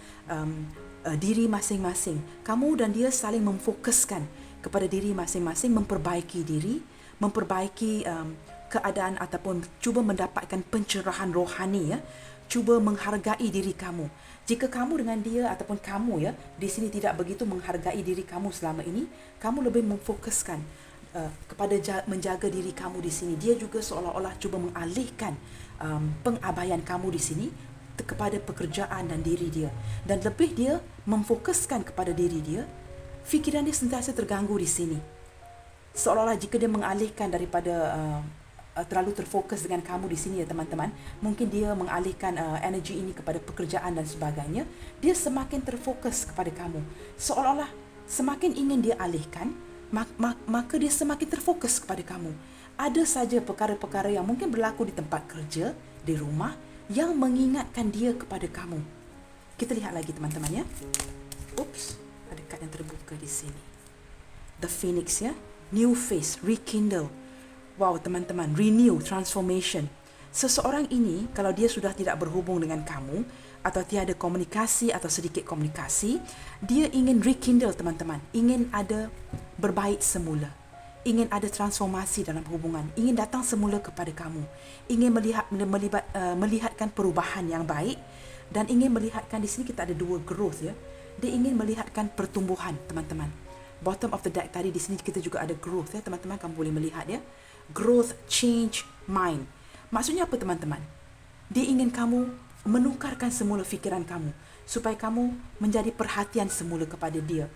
Speaker 1: diri masing-masing. Kamu dan dia saling memfokuskan kepada diri masing-masing, memperbaiki diri, memperbaiki keadaan ataupun cuba mendapatkan pencerahan rohani, ya. Cuba menghargai diri kamu. Jika kamu dengan dia ataupun kamu, ya, di sini tidak begitu menghargai diri kamu selama ini, kamu lebih memfokuskan kepada menjaga diri kamu di sini. Dia juga seolah-olah cuba mengalihkan pengabaian kamu di sini kepada pekerjaan dan diri dia. Dan lebih dia memfokuskan kepada diri dia, fikiran dia sentiasa terganggu di sini. Seolah-olah jika dia mengalihkan daripada terlalu terfokus dengan kamu di sini, ya teman-teman, mungkin dia mengalihkan energi ini kepada pekerjaan dan sebagainya, dia semakin terfokus kepada kamu. Seolah-olah semakin ingin dia alihkan, maka dia semakin terfokus kepada kamu. Ada saja perkara-perkara yang mungkin berlaku di tempat kerja, di rumah, yang mengingatkan dia kepada kamu. Kita lihat lagi teman-teman, ya. Oops, ada kad yang terbuka di sini. The Phoenix, ya. New face, rekindle. Wow teman-teman, renew, transformation. Seseorang ini kalau dia sudah tidak berhubung dengan kamu atau tiada komunikasi atau sedikit komunikasi, dia ingin rekindle teman-teman, ingin ada berbaik semula, ingin ada transformasi dalam hubungan, ingin datang semula kepada kamu, ingin melihatkan perubahan yang baik, dan ingin melihatkan di sini kita ada dua growth, ya. Dia ingin melihatkan pertumbuhan teman-teman. Bottom of the deck tadi di sini kita juga ada growth, ya teman-teman, kamu boleh melihat, ya. Growth, change, mind. Maksudnya apa teman-teman? Dia ingin kamu menukarkan semula fikiran kamu supaya kamu menjadi perhatian semula kepada dia.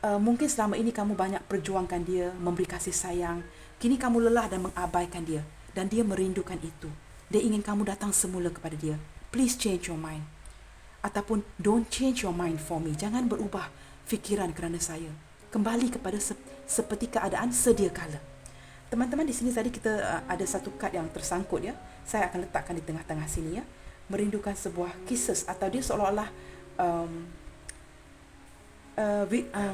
Speaker 1: Mungkin selama ini kamu banyak perjuangkan dia, memberi kasih sayang. Kini kamu lelah dan mengabaikan dia, dan dia merindukan itu. Dia ingin kamu datang semula kepada dia. Please change your mind. Ataupun don't change your mind for me. Jangan berubah fikiran kerana saya. Kembali kepada seperti keadaan sedia kala. Teman-teman, di sini tadi kita ada satu kad yang tersangkut, ya. Saya akan letakkan di tengah-tengah sini, ya. Merindukan sebuah kisses, atau dia seolah-olah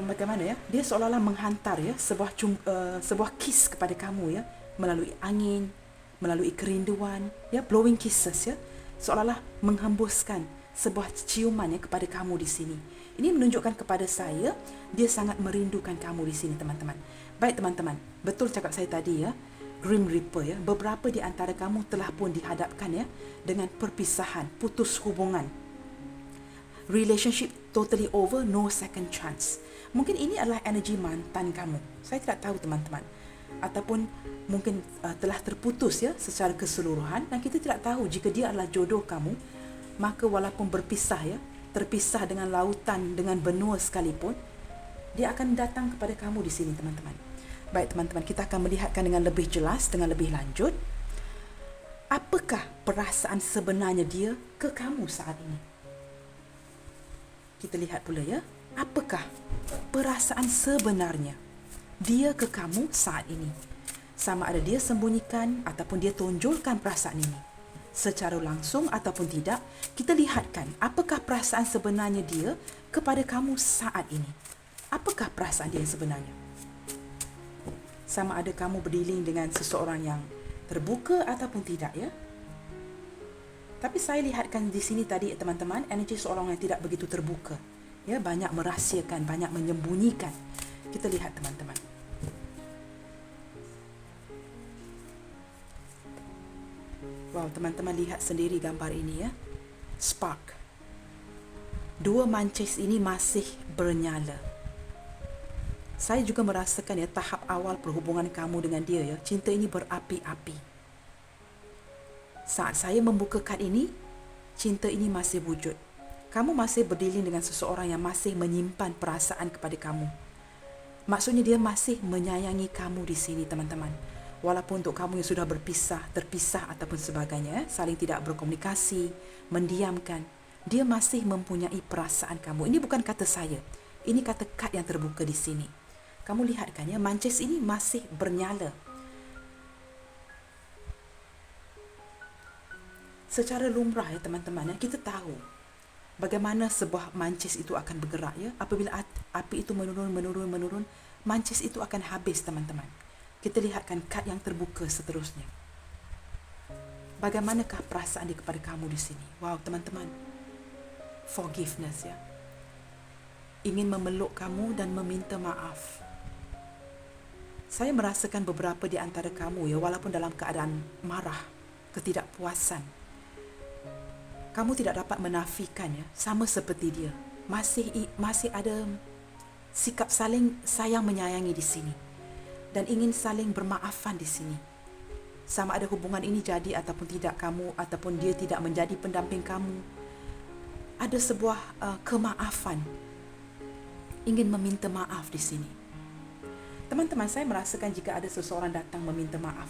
Speaker 1: bagaimana, ya? Dia seolah-olah menghantar, ya, sebuah kiss kepada kamu, ya, melalui angin, melalui kerinduan, ya, blowing kisses, ya. Seolah-olah menghembuskan sebuah ciuman, ya, kepada kamu di sini. Ini menunjukkan kepada saya dia sangat merindukan kamu di sini, teman-teman. Baik teman-teman, betul cakap saya tadi, ya, Grim Reaper, ya, beberapa di antara kamu telah pun dihadapkan, ya, dengan perpisahan, putus hubungan, relationship totally over, no second chance. Mungkin ini adalah energi mantan kamu, saya tidak tahu teman-teman, ataupun mungkin telah terputus, ya, secara keseluruhan, dan kita tidak tahu jika dia adalah jodoh kamu. Maka walaupun berpisah, ya, terpisah dengan lautan, dengan benua sekalipun, dia akan datang kepada kamu di sini, teman-teman. Baik teman-teman, kita akan melihatkan dengan lebih jelas, dengan lebih lanjut, apakah perasaan sebenarnya dia ke kamu saat ini. Kita lihat pula, ya, apakah perasaan sebenarnya dia ke kamu saat ini. Sama ada dia sembunyikan ataupun dia tonjolkan perasaan ini secara langsung ataupun tidak. Kita lihatkan apakah perasaan sebenarnya dia kepada kamu saat ini. Apakah perasaan dia sebenarnya? Sama ada kamu berdealing dengan seseorang yang terbuka ataupun tidak, ya. Tapi saya lihatkan di sini tadi teman-teman, energi seorang yang tidak begitu terbuka, ya, banyak merahsiakan, banyak menyembunyikan. Kita lihat teman-teman. Wow, teman-teman lihat sendiri gambar ini, ya. Spark. Dua mancis ini masih bernyala. Saya juga merasakan, ya, tahap awal perhubungan kamu dengan dia, ya, cinta ini berapi-api. Saat saya membuka kad ini, cinta ini masih wujud. Kamu masih berdealing dengan seseorang yang masih menyimpan perasaan kepada kamu. Maksudnya dia masih menyayangi kamu di sini, teman-teman. Walaupun untuk kamu yang sudah berpisah, terpisah ataupun sebagainya, saling tidak berkomunikasi, mendiamkan, dia masih mempunyai perasaan kamu. Ini bukan kata saya. Ini kata kad yang terbuka di sini. Kamu lihat kan, ya, mancis ini masih bernyala. Secara lumrah, ya teman-teman, ya, kita tahu bagaimana sebuah mancis itu akan bergerak, ya. Apabila api itu menurun, mancis itu akan habis, teman-teman. Kita lihatkan kad yang terbuka seterusnya. Bagaimanakah perasaan dia kepada kamu di sini? Wow, teman-teman. Forgiveness, ya. Ingin memeluk kamu dan meminta maaf. Saya merasakan beberapa di antara kamu, ya, walaupun dalam keadaan marah, ketidakpuasan, kamu tidak dapat menafikan, ya, sama seperti dia. Masih ada sikap saling sayang menyayangi di sini dan ingin saling bermaafan di sini. Sama ada hubungan ini jadi ataupun tidak kamu, ataupun dia tidak menjadi pendamping kamu, ada sebuah kemaafan, ingin meminta maaf di sini. Teman-teman, saya merasakan jika ada seseorang datang meminta maaf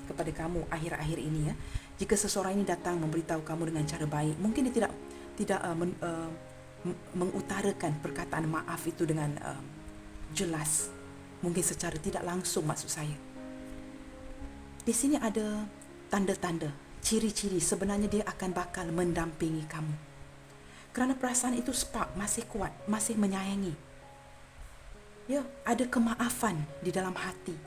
Speaker 1: kepada kamu akhir-akhir ini, ya. Jika seseorang ini datang memberitahu kamu dengan cara baik, mungkin dia tidak mengutarakan perkataan maaf itu dengan jelas, mungkin secara tidak langsung, maksud saya. Di sini ada tanda-tanda, ciri-ciri sebenarnya dia akan bakal mendampingi kamu. Kerana perasaan itu spark, masih kuat, masih menyayangi. Ya, ada kemaafan di dalam hati.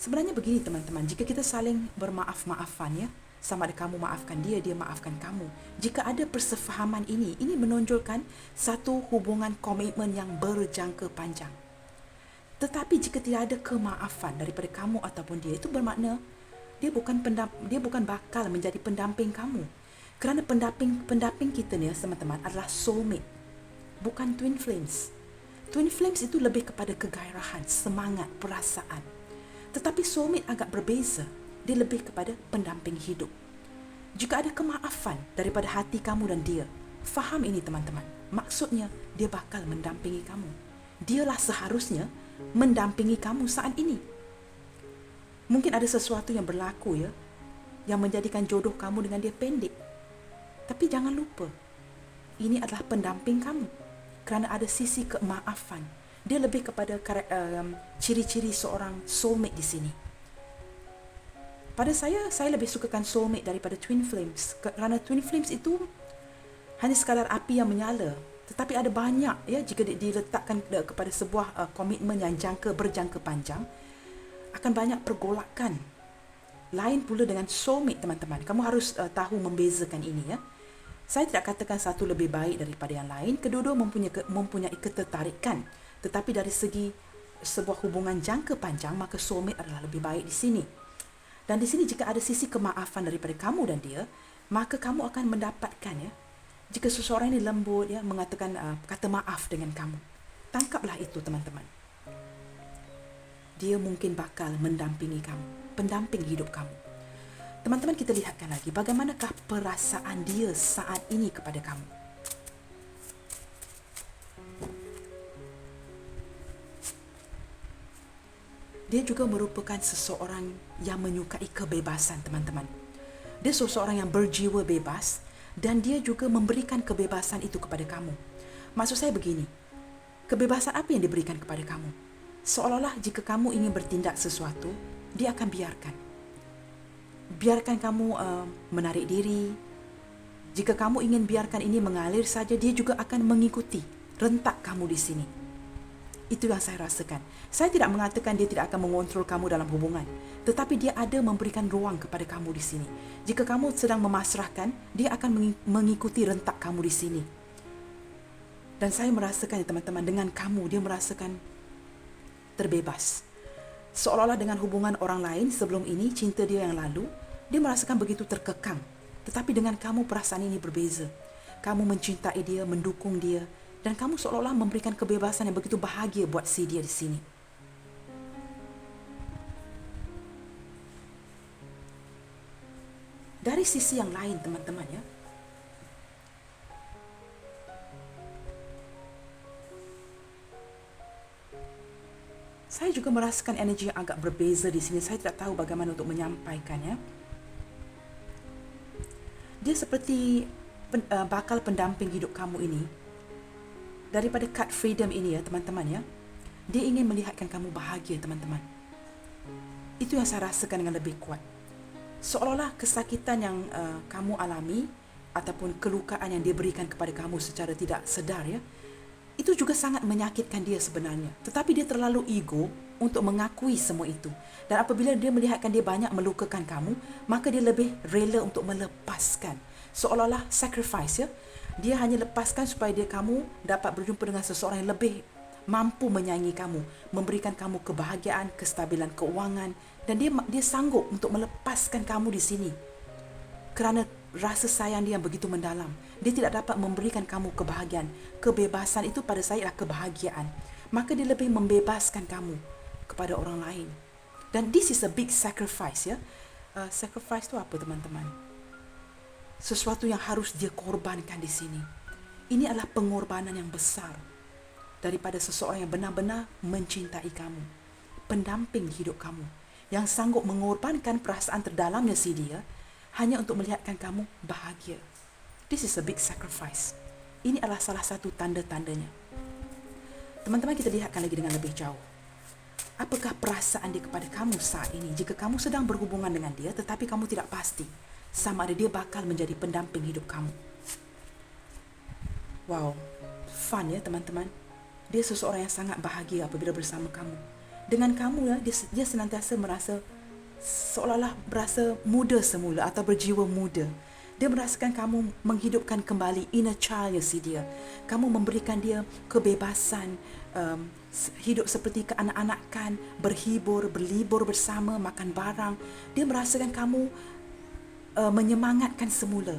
Speaker 1: Sebenarnya begini, teman-teman, jika kita saling bermaaf-maafan, ya, sama ada kamu maafkan dia, dia maafkan kamu. Jika ada persefahaman ini menonjolkan satu hubungan komitmen yang berjangka panjang. Tetapi jika tidak ada kemaafan daripada kamu ataupun dia, itu bermakna dia bukan bakal menjadi pendamping kamu. Kerana pendamping kita ni, teman-teman, adalah soulmate, bukan twin flames. Twin flames itu lebih kepada kegairahan, semangat, perasaan. Tetapi soulmate agak berbeza. Dia lebih kepada pendamping hidup. Jika ada kemaafan daripada hati kamu dan dia, faham ini, teman-teman. Maksudnya dia bakal mendampingi kamu. Dialah seharusnya mendampingi kamu saat ini. Mungkin ada sesuatu yang berlaku, ya, yang menjadikan jodoh kamu dengan dia pendek. Tapi jangan lupa, ini adalah pendamping kamu. Kerana ada sisi kemaafan. Dia lebih kepada ciri-ciri seorang soulmate di sini. Pada saya lebih sukakan soulmate daripada twin flames. Kerana twin flames itu hanya sekadar api yang menyala. Tetapi ada banyak, ya, jika diletakkan kepada sebuah komitmen yang berjangka panjang, akan banyak pergolakan. Lain pula dengan soulmate, teman-teman. Kamu harus tahu membezakan ini, ya. Saya tidak katakan satu lebih baik daripada yang lain. Kedua-dua mempunyai ketertarikan. Tetapi dari segi sebuah hubungan jangka panjang, maka soulmate adalah lebih baik di sini. Dan di sini jika ada sisi kemaafan daripada kamu dan dia, maka kamu akan mendapatkan, ya, jika seseorang ini lembut, ya, mengatakan kata maaf dengan kamu. Tangkaplah itu, teman-teman. Dia mungkin bakal mendampingi kamu, pendamping hidup kamu. Teman-teman, kita lihatkan lagi bagaimanakah perasaan dia saat ini kepada kamu. Dia juga merupakan seseorang yang menyukai kebebasan, teman-teman. Dia seseorang yang berjiwa bebas dan dia juga memberikan kebebasan itu kepada kamu. Maksud saya begini, kebebasan apa yang diberikan kepada kamu? Seolah-olah jika kamu ingin bertindak sesuatu, dia akan biarkan. Biarkan kamu menarik diri. Jika kamu ingin biarkan ini mengalir saja, dia juga akan mengikuti rentak kamu di sini. Itu yang saya rasakan. Saya tidak mengatakan dia tidak akan mengontrol kamu dalam hubungan, tetapi dia ada memberikan ruang kepada kamu di sini. Jika kamu sedang memasrahkan, dia akan mengikuti rentak kamu di sini. Dan saya merasakan, teman-teman, dengan kamu dia merasakan terbebas. Seolah-olah dengan hubungan orang lain sebelum ini, cinta dia yang lalu, dia merasakan begitu terkekang. Tetapi dengan kamu perasaan ini berbeza. Kamu mencintai dia, mendukung dia, dan kamu seolah-olah memberikan kebebasan yang begitu bahagia buat si dia di sini. Dari sisi yang lain, teman-teman, ya, saya juga merasakan energi yang agak berbeza di sini. Saya tidak tahu bagaimana untuk menyampaikannya. Dia seperti bakal pendamping hidup kamu ini. Daripada kad freedom ini, ya, teman-teman, ya, dia ingin melihatkan kamu bahagia, teman-teman. Itu yang saya rasakan dengan lebih kuat. Seolah-olah kesakitan yang kamu alami ataupun kelukaan yang dia berikan kepada kamu secara tidak sedar, ya, Itu juga sangat menyakitkan dia sebenarnya. Tetapi dia terlalu ego untuk mengakui semua itu. Dan apabila dia melihatkan dia banyak melukakan kamu, maka dia lebih rela untuk melepaskan. Seolah-olah sacrifice, ya. Dia hanya lepaskan supaya kamu dapat berjumpa dengan seseorang yang lebih mampu menyayangi kamu, memberikan kamu kebahagiaan, kestabilan keuangan, dan dia sanggup untuk melepaskan kamu di sini. Kerana rasa sayang dia yang begitu mendalam, dia tidak dapat memberikan kamu kebahagiaan. Kebebasan itu pada saya adalah kebahagiaan. Maka dia lebih membebaskan kamu kepada orang lain. Dan this is a big sacrifice, ya. Sacrifice itu apa, teman-teman? Sesuatu yang harus dia korbankan di sini. Ini adalah pengorbanan yang besar daripada seseorang yang benar-benar mencintai kamu, pendamping hidup kamu, yang sanggup mengorbankan perasaan terdalamnya si dia hanya untuk melihatkan kamu bahagia. This is a big sacrifice. Ini adalah salah satu tanda-tandanya. Teman-teman, kita lihatkan lagi dengan lebih jauh. Apakah perasaan dia kepada kamu saat ini jika kamu sedang berhubungan dengan dia tetapi kamu tidak pasti sama ada dia bakal menjadi pendamping hidup kamu? Wow, fun ya teman-teman. Dia seseorang yang sangat bahagia apabila bersama kamu. Dengan kamu, ya, dia senantiasa merasa seolah-olah berasa muda semula atau berjiwa muda. Dia merasakan kamu menghidupkan kembali inner child si dia. Kamu memberikan dia kebebasan, hidup seperti keanak-anakan, berhibur, berlibur bersama, makan barang. Dia merasakan kamu menyemangatkan semula.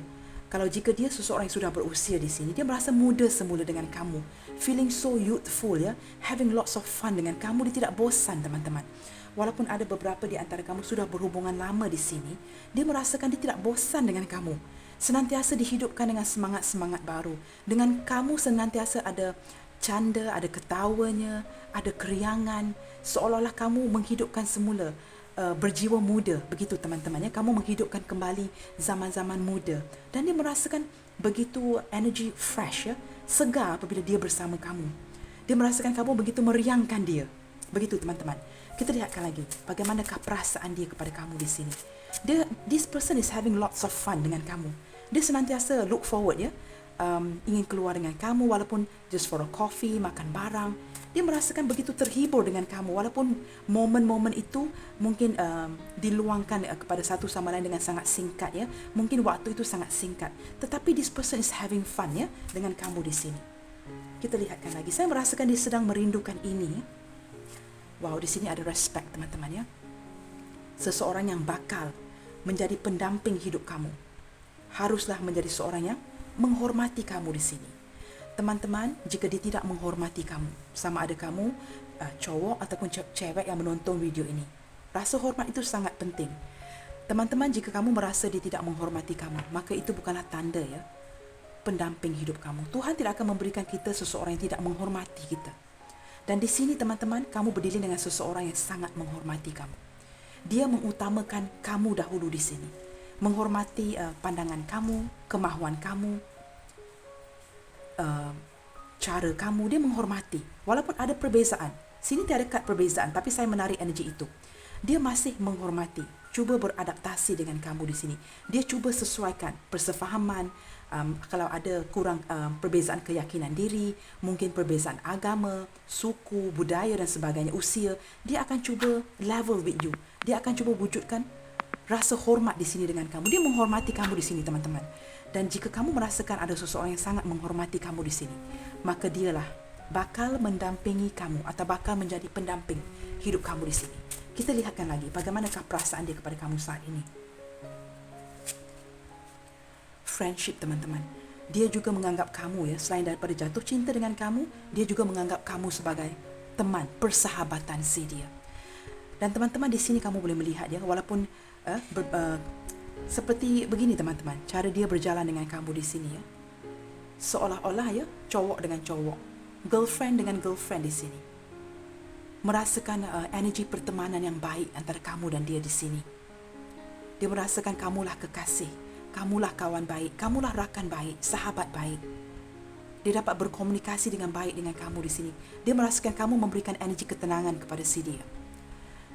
Speaker 1: Kalau jika dia seseorang yang sudah berusia di sini, dia merasa muda semula dengan kamu. Feeling so youthful, ya. Having lots of fun dengan kamu. Dia tidak bosan, teman-teman. Walaupun ada beberapa di antara kamu sudah berhubungan lama di sini, dia merasakan dia tidak bosan dengan kamu. Senantiasa dihidupkan dengan semangat-semangat baru. Dengan kamu senantiasa ada canda, ada ketawanya, ada keriangan. Seolah-olah kamu menghidupkan semula berjiwa muda, begitu teman-teman, ya. Kamu menghidupkan kembali zaman-zaman muda. Dan dia merasakan begitu energy fresh, ya, segar apabila dia bersama kamu. Dia merasakan kamu begitu meriangkan dia. Begitu teman-teman. Kita lihatkan lagi bagaimanakah perasaan dia kepada kamu di sini. This person is having lots of fun dengan kamu. Dia senantiasa look forward, ya. Ingin keluar dengan kamu walaupun just for a coffee, makan barang. Dia merasakan begitu terhibur dengan kamu walaupun momen-momen itu mungkin diluangkan kepada satu sama lain dengan sangat singkat, ya. Mungkin waktu itu sangat singkat, tetapi this person is having fun, ya, dengan kamu di sini. Kita lihatkan lagi. Saya merasakan dia sedang merindukan ini. Wow, di sini ada respect, teman-teman, ya. Seseorang yang bakal menjadi pendamping hidup kamu haruslah menjadi seorang yang menghormati kamu di sini. Teman-teman, jika dia tidak menghormati kamu, sama ada kamu cowok ataupun cewek yang menonton video ini, rasa hormat itu sangat penting. Teman-teman, jika kamu merasa dia tidak menghormati kamu, maka itu bukanlah tanda, ya, pendamping hidup kamu. Tuhan tidak akan memberikan kita seseorang yang tidak menghormati kita. Dan di sini, teman-teman, kamu berdiri dengan seseorang yang sangat menghormati kamu. Dia mengutamakan kamu dahulu di sini. Menghormati pandangan kamu, kemahuan kamu, cara kamu. Dia menghormati. Walaupun ada perbezaan. Sini tiada kad perbezaan, tapi saya menarik energi itu. Dia masih menghormati. Cuba beradaptasi dengan kamu di sini. Dia cuba sesuaikan persefahaman. Kalau ada kurang perbezaan keyakinan diri, mungkin perbezaan agama, suku, budaya dan sebagainya, usia, dia akan cuba level with you. Dia akan cuba wujudkan rasa hormat di sini dengan kamu. Dia menghormati kamu di sini, teman-teman. Dan jika kamu merasakan ada seseorang yang sangat menghormati kamu di sini, maka dialah bakal mendampingi kamu atau bakal menjadi pendamping hidup kamu di sini. Kita lihatkan lagi bagaimanakah perasaan dia kepada kamu saat ini. Friendship, teman-teman. Dia juga menganggap kamu, ya, selain daripada jatuh cinta dengan kamu, dia juga menganggap kamu sebagai teman, persahabatan si dia. Dan teman-teman, di sini kamu boleh melihat, ya, walaupun seperti begini, teman-teman, cara dia berjalan dengan kamu di sini, ya. Seolah-olah, ya, cowok dengan cowok, girlfriend dengan girlfriend di sini. Merasakan energi pertemanan yang baik antara kamu dan dia di sini. Dia merasakan kamulah kekasih, kamulah kawan baik, kamulah rakan baik, sahabat baik. Dia dapat berkomunikasi dengan baik dengan kamu di sini. Dia merasakan kamu memberikan energi ketenangan kepada si dia.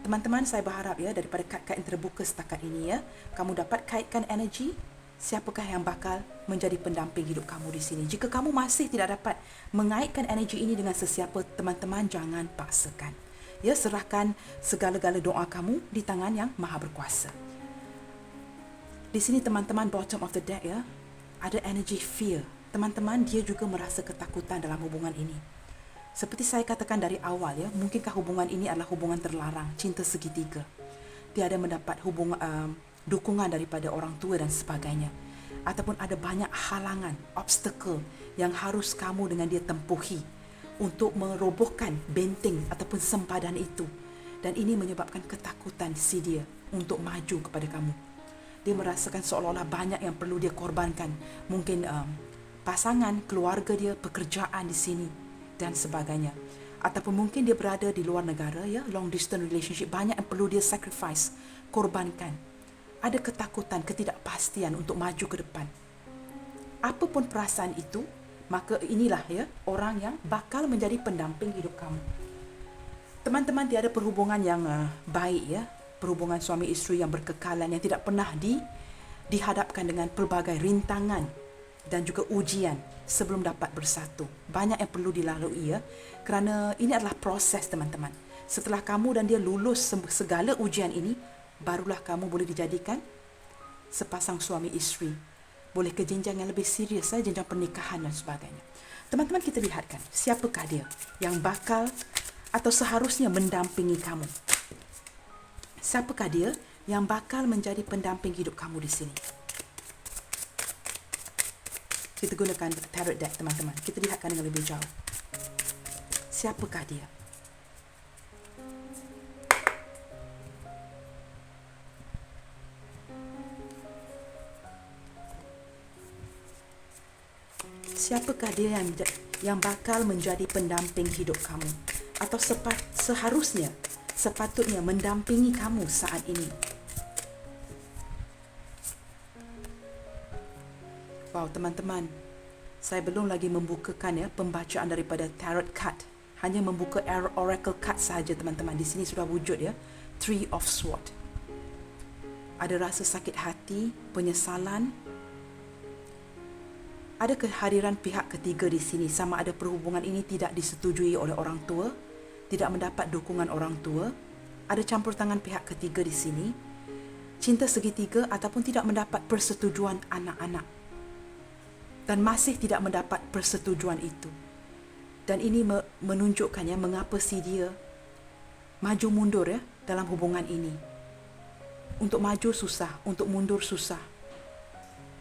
Speaker 1: Teman-teman, saya berharap, ya, daripada kad-kad yang terbuka setakat ini, ya, kamu dapat kaitkan energi Siapakah yang bakal menjadi pendamping hidup kamu di sini? Jika kamu masih tidak dapat mengaitkan energi ini dengan sesiapa, teman-teman, jangan paksakan. Ya, serahkan segala-gala doa kamu di tangan yang Maha Berkuasa. Di sini teman-teman, bottom of the deck ya, ada energi fear. Teman-teman, dia juga merasa ketakutan dalam hubungan ini. Seperti saya katakan dari awal ya, mungkinkah hubungan ini adalah hubungan terlarang, cinta segitiga. Tiada mendapat dukungan daripada orang tua dan sebagainya. Ataupun ada banyak halangan, obstacle yang harus kamu dengan dia tempuhi untuk merobohkan benteng ataupun sempadan itu. Dan ini menyebabkan ketakutan si dia untuk maju kepada kamu. Dia merasakan seolah-olah banyak yang perlu dia korbankan. Mungkin pasangan, keluarga dia, pekerjaan di sini dan sebagainya. Ataupun mungkin dia berada di luar negara ya, long distance relationship, banyak yang perlu dia sacrifice, korbankan. Ada ketakutan, ketidakpastian untuk maju ke depan. Apapun perasaan itu, maka inilah ya orang yang bakal menjadi pendamping hidup kamu. Teman-teman, tiada perhubungan yang baik ya, perhubungan suami isteri yang berkekalan, yang tidak pernah dihadapkan dengan pelbagai rintangan dan juga ujian sebelum dapat bersatu. Banyak yang perlu dilalui ya, kerana ini adalah proses teman-teman. Setelah kamu dan dia lulus segala ujian ini, barulah kamu boleh dijadikan sepasang suami isteri. Boleh ke jenjang yang lebih serius, jenjang pernikahan dan sebagainya. Teman-teman, kita lihatkan siapakah dia yang bakal atau seharusnya mendampingi kamu. Siapakah dia yang bakal menjadi pendamping hidup kamu di sini. Kita gunakan tarot deck teman-teman. Kita lihatkan dengan lebih jauh. Siapakah dia? Siapakah dia yang bakal menjadi pendamping hidup kamu atau sepatutnya mendampingi kamu saat ini? Wow, teman-teman, saya belum lagi membukakan ya pembacaan daripada tarot card. Hanya membuka oracle card saja teman-teman. Di sini sudah wujud ya, Three of Swords. Ada rasa sakit hati, penyesalan. Ada kehadiran pihak ketiga di sini, sama ada perhubungan ini tidak disetujui oleh orang tua, tidak mendapat dukungan orang tua. Ada campur tangan pihak ketiga di sini. Cinta segitiga ataupun tidak mendapat persetujuan anak-anak. Dan masih tidak mendapat persetujuan itu. Dan ini menunjukkan ya mengapa si dia maju mundur ya dalam hubungan ini. Untuk maju susah, untuk mundur susah.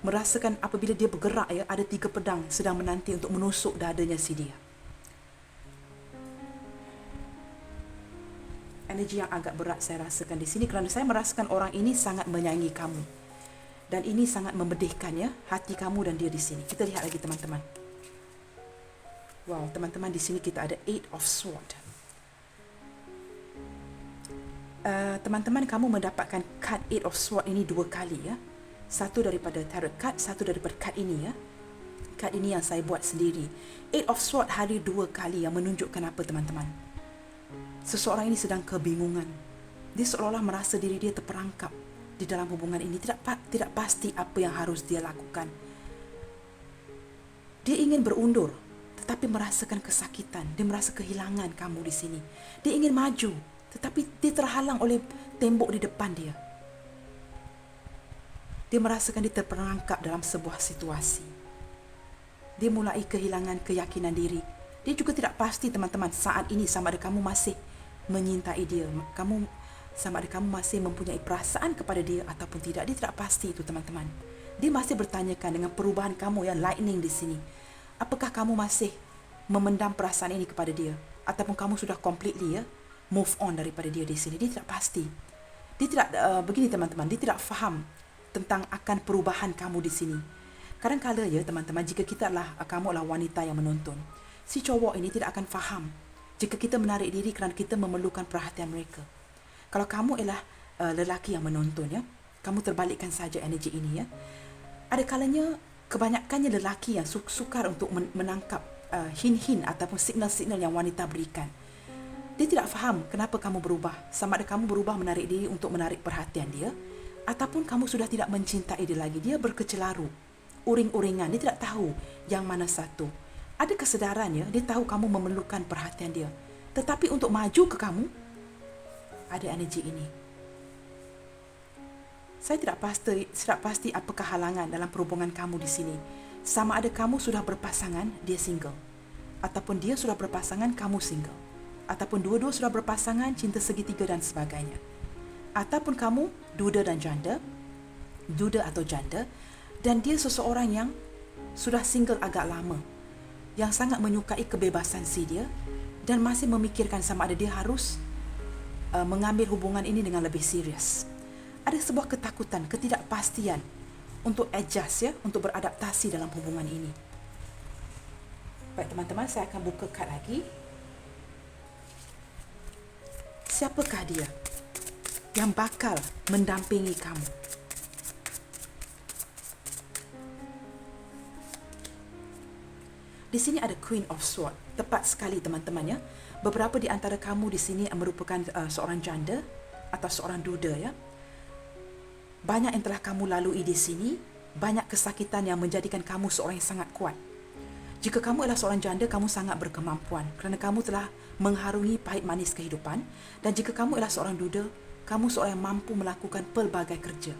Speaker 1: Merasakan apabila dia bergerak ya, ada 3 pedang sedang menanti untuk menusuk dadanya si dia. Energi yang agak berat saya rasakan di sini kerana saya merasakan orang ini sangat menyayangi kamu. Dan ini sangat memedihkan ya hati kamu dan dia di sini. Kita lihat lagi teman-teman. Wow, teman-teman, di sini kita ada Eight of Swords. Teman-teman, kamu mendapatkan card Eight of Swords ini 2 kali ya. Satu daripada tarot card, satu daripada card ini ya. Card ini yang saya buat sendiri. Eight of Swords hari 2 kali yang menunjukkan apa teman-teman? Seseorang ini sedang kebingungan. Dia seolah-olah merasa diri dia terperangkap di dalam hubungan ini. Tidak pasti apa yang harus dia lakukan. Dia ingin berundur, tetapi merasakan kesakitan. Dia merasa kehilangan kamu di sini. Dia ingin maju, tetapi dia terhalang oleh tembok di depan dia. Dia merasakan dia terperangkap dalam sebuah situasi. Dia mulai kehilangan keyakinan diri. Dia juga tidak pasti teman-teman saat ini sama ada kamu masih menyintai dia. Sama ada kamu masih mempunyai perasaan kepada dia ataupun tidak. Dia tidak pasti itu teman-teman. Dia masih bertanyakan dengan perubahan kamu yang lightning di sini. Apakah kamu masih memendam perasaan ini kepada dia? Ataupun kamu sudah completely ya move on daripada dia di sini? Dia tidak pasti. Dia tidak begini teman-teman. Dia tidak faham tentang akan perubahan kamu di sini. Kadang-kadang ya teman-teman, jika kamu adalah wanita yang menonton, si cowok ini tidak akan faham jika kita menarik diri kerana kita memerlukan perhatian mereka. Kalau kamu ialah lelaki yang menonton ya, kamu terbalikkan saja energi ini ya. Ada kalanya kebanyakannya lelaki yang sukar untuk menangkap hin-hin ataupun signal-signal yang wanita berikan. Dia tidak faham kenapa kamu berubah. Sama ada kamu berubah menarik diri untuk menarik perhatian dia, Ataupun kamu sudah tidak mencintai dia lagi. Dia berkecelaru, uring-uringan. Dia tidak tahu yang mana satu. Ada kesedarannya, dia tahu kamu memerlukan perhatian dia. Tetapi untuk maju ke kamu, ada energi ini. Saya tidak pasti apakah halangan dalam perhubungan kamu di sini. Sama ada kamu sudah berpasangan, dia single. Ataupun dia sudah berpasangan, kamu single. Ataupun dua-dua sudah berpasangan, cinta segitiga dan sebagainya. Ataupun kamu duda dan janda, duda atau janda, dan dia seseorang yang sudah single agak lama, yang sangat menyukai kebebasan si dia dan masih memikirkan sama ada dia harus mengambil hubungan ini dengan lebih serius. Ada sebuah ketakutan, ketidakpastian untuk adjust, untuk beradaptasi dalam hubungan ini. Baik teman-teman, saya akan buka kad lagi. Siapakah dia yang bakal mendampingi kamu? Di sini ada Queen of Swords. Tepat sekali teman-teman ya. Beberapa di antara kamu di sini merupakan seorang janda atau seorang duda ya. Banyak yang telah kamu lalui di sini, banyak kesakitan yang menjadikan kamu seorang yang sangat kuat. Jika kamu adalah seorang janda, kamu sangat berkemampuan kerana kamu telah mengharungi pahit manis kehidupan. Dan jika kamu adalah seorang duda, kamu seorang yang mampu melakukan pelbagai kerja.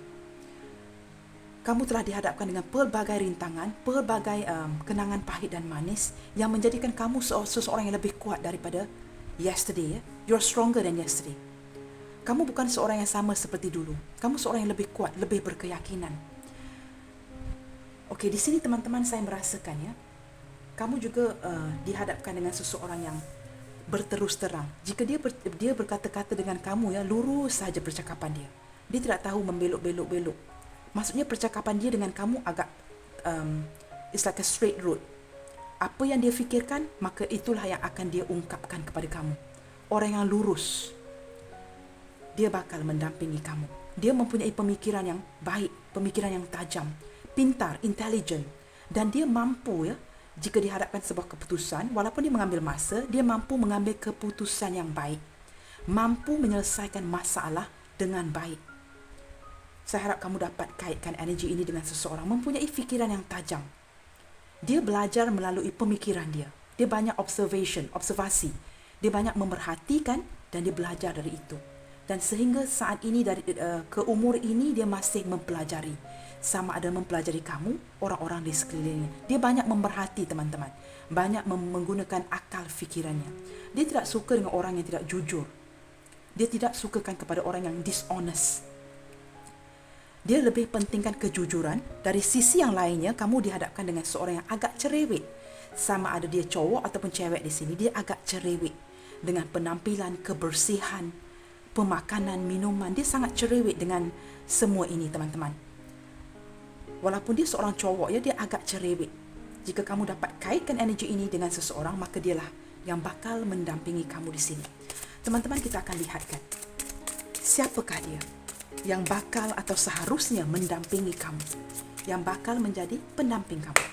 Speaker 1: Kamu telah dihadapkan dengan pelbagai rintangan, pelbagai kenangan pahit dan manis yang menjadikan kamu seseorang yang lebih kuat daripada yesterday. You're stronger than yesterday. Kamu bukan seorang yang sama seperti dulu. Kamu seorang yang lebih kuat, lebih berkeyakinan. Okey, di sini teman-teman saya merasakan ya, kamu juga dihadapkan dengan seseorang yang berterus terang. Jika dia berkata-kata dengan kamu ya, lurus saja percakapan dia. Dia tidak tahu membelok-belok-belok. Maksudnya percakapan dia dengan kamu agak it's like a straight road. Apa yang dia fikirkan, maka itulah yang akan dia ungkapkan kepada kamu. Orang yang lurus. Dia bakal mendampingi kamu. Dia mempunyai pemikiran yang baik, pemikiran yang tajam, pintar, intelligent, dan dia mampu ya, jika dihadapkan sebuah keputusan, walaupun dia mengambil masa, dia mampu mengambil keputusan yang baik, mampu menyelesaikan masalah dengan baik. Saya harap kamu dapat kaitkan energi ini dengan seseorang mempunyai fikiran yang tajam. Dia belajar melalui pemikiran dia. Dia banyak observasi. Dia banyak memerhatikan dan dia belajar dari itu. Dan sehingga saat ini ke umur ini dia masih mempelajari. Sama ada mempelajari kamu, orang-orang di sekelilingnya. Dia banyak memerhati teman-teman. Banyak menggunakan akal fikirannya. Dia tidak suka dengan orang yang tidak jujur. Dia tidak sukakan kepada orang yang dishonest. Dia lebih pentingkan kejujuran. Dari sisi yang lainnya, kamu dihadapkan dengan seorang yang agak cerewet. Sama ada dia cowok ataupun cewek di sini, dia agak cerewet. Dengan penampilan, kebersihan, pemakanan, minuman. Dia sangat cerewet dengan semua ini teman-teman. Walaupun dia seorang cowok ya, dia agak cerewet. Jika kamu dapat kaitkan energi ini dengan seseorang, maka dialah yang bakal mendampingi kamu di sini. Teman-teman, kita akan lihatkan siapakah dia yang bakal atau seharusnya mendampingi kamu, yang bakal menjadi pendamping kamu.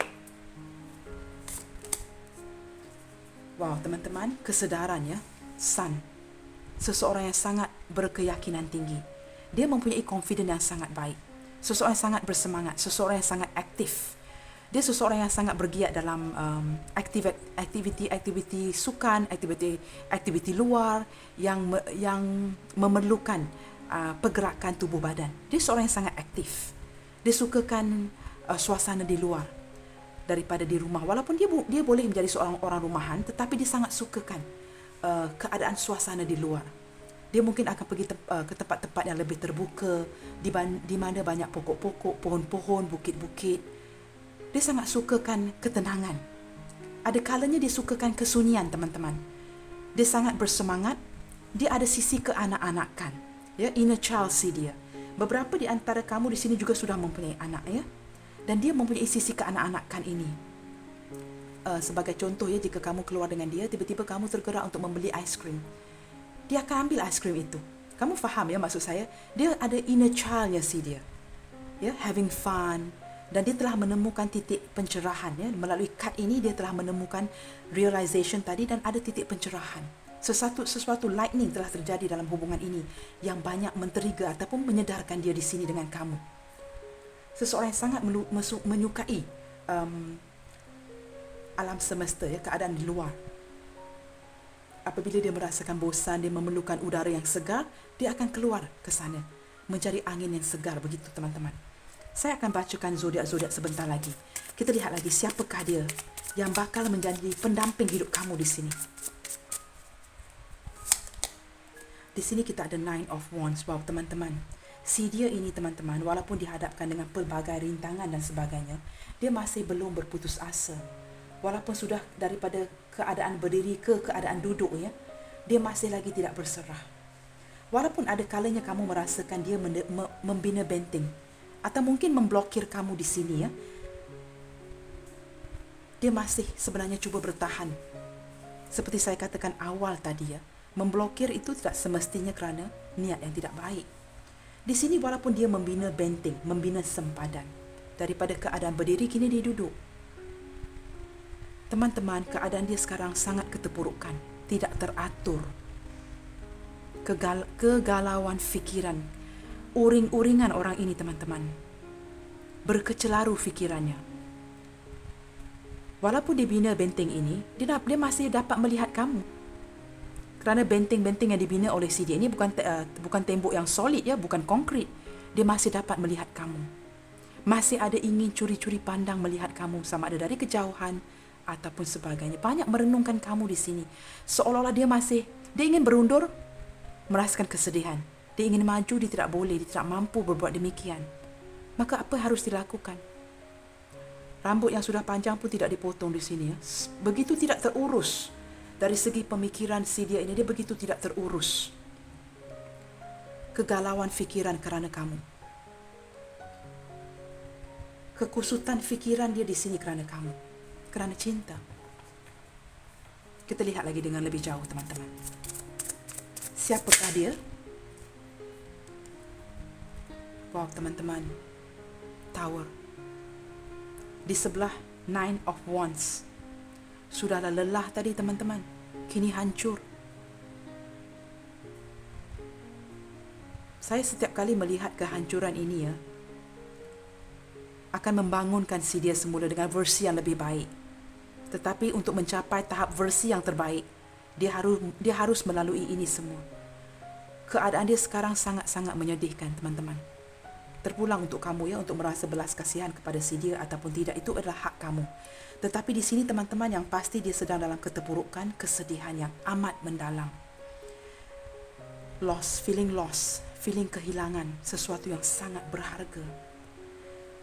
Speaker 1: Wow, teman-teman, kesedaran ya, Sun. Seseorang yang sangat berkeyakinan tinggi. Dia mempunyai confidence yang sangat baik. Seseorang yang sangat bersemangat, seseorang yang sangat aktif. Dia seseorang yang sangat bergiat dalam aktiviti sukan, aktiviti luar yang memerlukan pergerakan tubuh badan. Dia seorang yang sangat aktif. Dia sukakan suasana di luar daripada di rumah. Walaupun dia boleh menjadi seorang orang rumahan, tetapi dia sangat sukakan keadaan suasana di luar. Dia mungkin akan pergi ke tempat-tempat yang lebih terbuka, di mana banyak pokok-pokok, pohon-pohon, bukit-bukit. Dia sangat sukakan ketenangan. Ada kalanya dia sukakan kesunyian, teman-teman. Dia sangat bersemangat. Dia ada sisi keanak-anakan, ya, inner child si dia. Beberapa di antara kamu di sini juga sudah mempunyai anak, ya, dan dia mempunyai sisi keanak-anakan ini. Sebagai contoh ya, jika kamu keluar dengan dia, tiba-tiba kamu tergerak untuk membeli aiskrim. Dia akan ambil aiskrim itu. Kamu faham ya maksud saya? Dia ada inner child-nya si dia. Ya, having fun. Dan dia telah menemukan titik pencerahan ya. Melalui kad ini dia telah menemukan realization tadi dan ada titik pencerahan. Sesuatu lightning telah terjadi dalam hubungan ini yang banyak men-trigger ataupun menyedarkan dia di sini dengan kamu. Seseorang yang sangat menyukai alam semesta, ya, keadaan di luar. Apabila dia merasakan bosan, dia memerlukan udara yang segar, dia akan keluar ke sana mencari angin yang segar, begitu teman-teman. Saya akan bacakan zodiak-zodiak sebentar lagi. Kita lihat lagi siapakah dia yang bakal menjadi pendamping hidup kamu di sini. Di sini kita ada Nine of Wands. Wow, teman-teman. Si dia ini, teman-teman, walaupun dihadapkan dengan pelbagai rintangan dan sebagainya, dia masih belum berputus asa. Walaupun sudah daripada keadaan berdiri ke keadaan duduk, ya, dia masih lagi tidak berserah. Walaupun ada kalanya kamu merasakan dia membina benteng atau mungkin memblokir kamu di sini, ya, dia masih sebenarnya cuba bertahan. Seperti saya katakan awal tadi, ya, memblokir itu tidak semestinya kerana niat yang tidak baik. Di sini walaupun dia membina benteng, membina sempadan, daripada keadaan berdiri kini dia duduk. Teman-teman, keadaan dia sekarang sangat keterpurukan, tidak teratur. Kegalauan fikiran, uring-uringan orang ini, teman-teman. Berkecelaru fikirannya. Walaupun dia bina benteng ini, dia masih dapat melihat kamu. Kerana benteng-benteng yang dibina oleh si dia ini bukan tembok yang solid, ya, bukan konkrit. Dia masih dapat melihat kamu. Masih ada ingin curi-curi pandang melihat kamu, sama ada dari kejauhan ataupun sebagainya. Banyak merenungkan kamu di sini. Seolah-olah dia ingin berundur, merasakan kesedihan. Dia ingin maju, dia tidak boleh, dia tidak mampu berbuat demikian. Maka apa harus dilakukan? Rambut yang sudah panjang pun tidak dipotong di sini, ya. Begitu tidak terurus. Dari segi pemikiran si dia ini, dia begitu tidak terurus. Kegalauan fikiran kerana kamu. Kekusutan fikiran dia di sini kerana kamu. Kerana cinta. Kita lihat lagi dengan lebih jauh, teman-teman. Siapakah dia? Wow, teman-teman. Tower. Di sebelah Nine of Wands. Sudahlah lelah tadi, teman-teman. Kini hancur. Saya setiap kali melihat kehancuran ini, ya, akan membangunkan si dia semula dengan versi yang lebih baik. Tetapi untuk mencapai tahap versi yang terbaik, dia harus melalui ini semua. Keadaan dia sekarang sangat-sangat menyedihkan, teman-teman. Terpulang untuk kamu, ya, untuk merasa belas kasihan kepada si dia ataupun tidak, itu adalah hak kamu. Tetapi di sini, teman-teman, yang pasti dia sedang dalam keterpurukan, kesedihan yang amat mendalam. Feeling kehilangan sesuatu yang sangat berharga.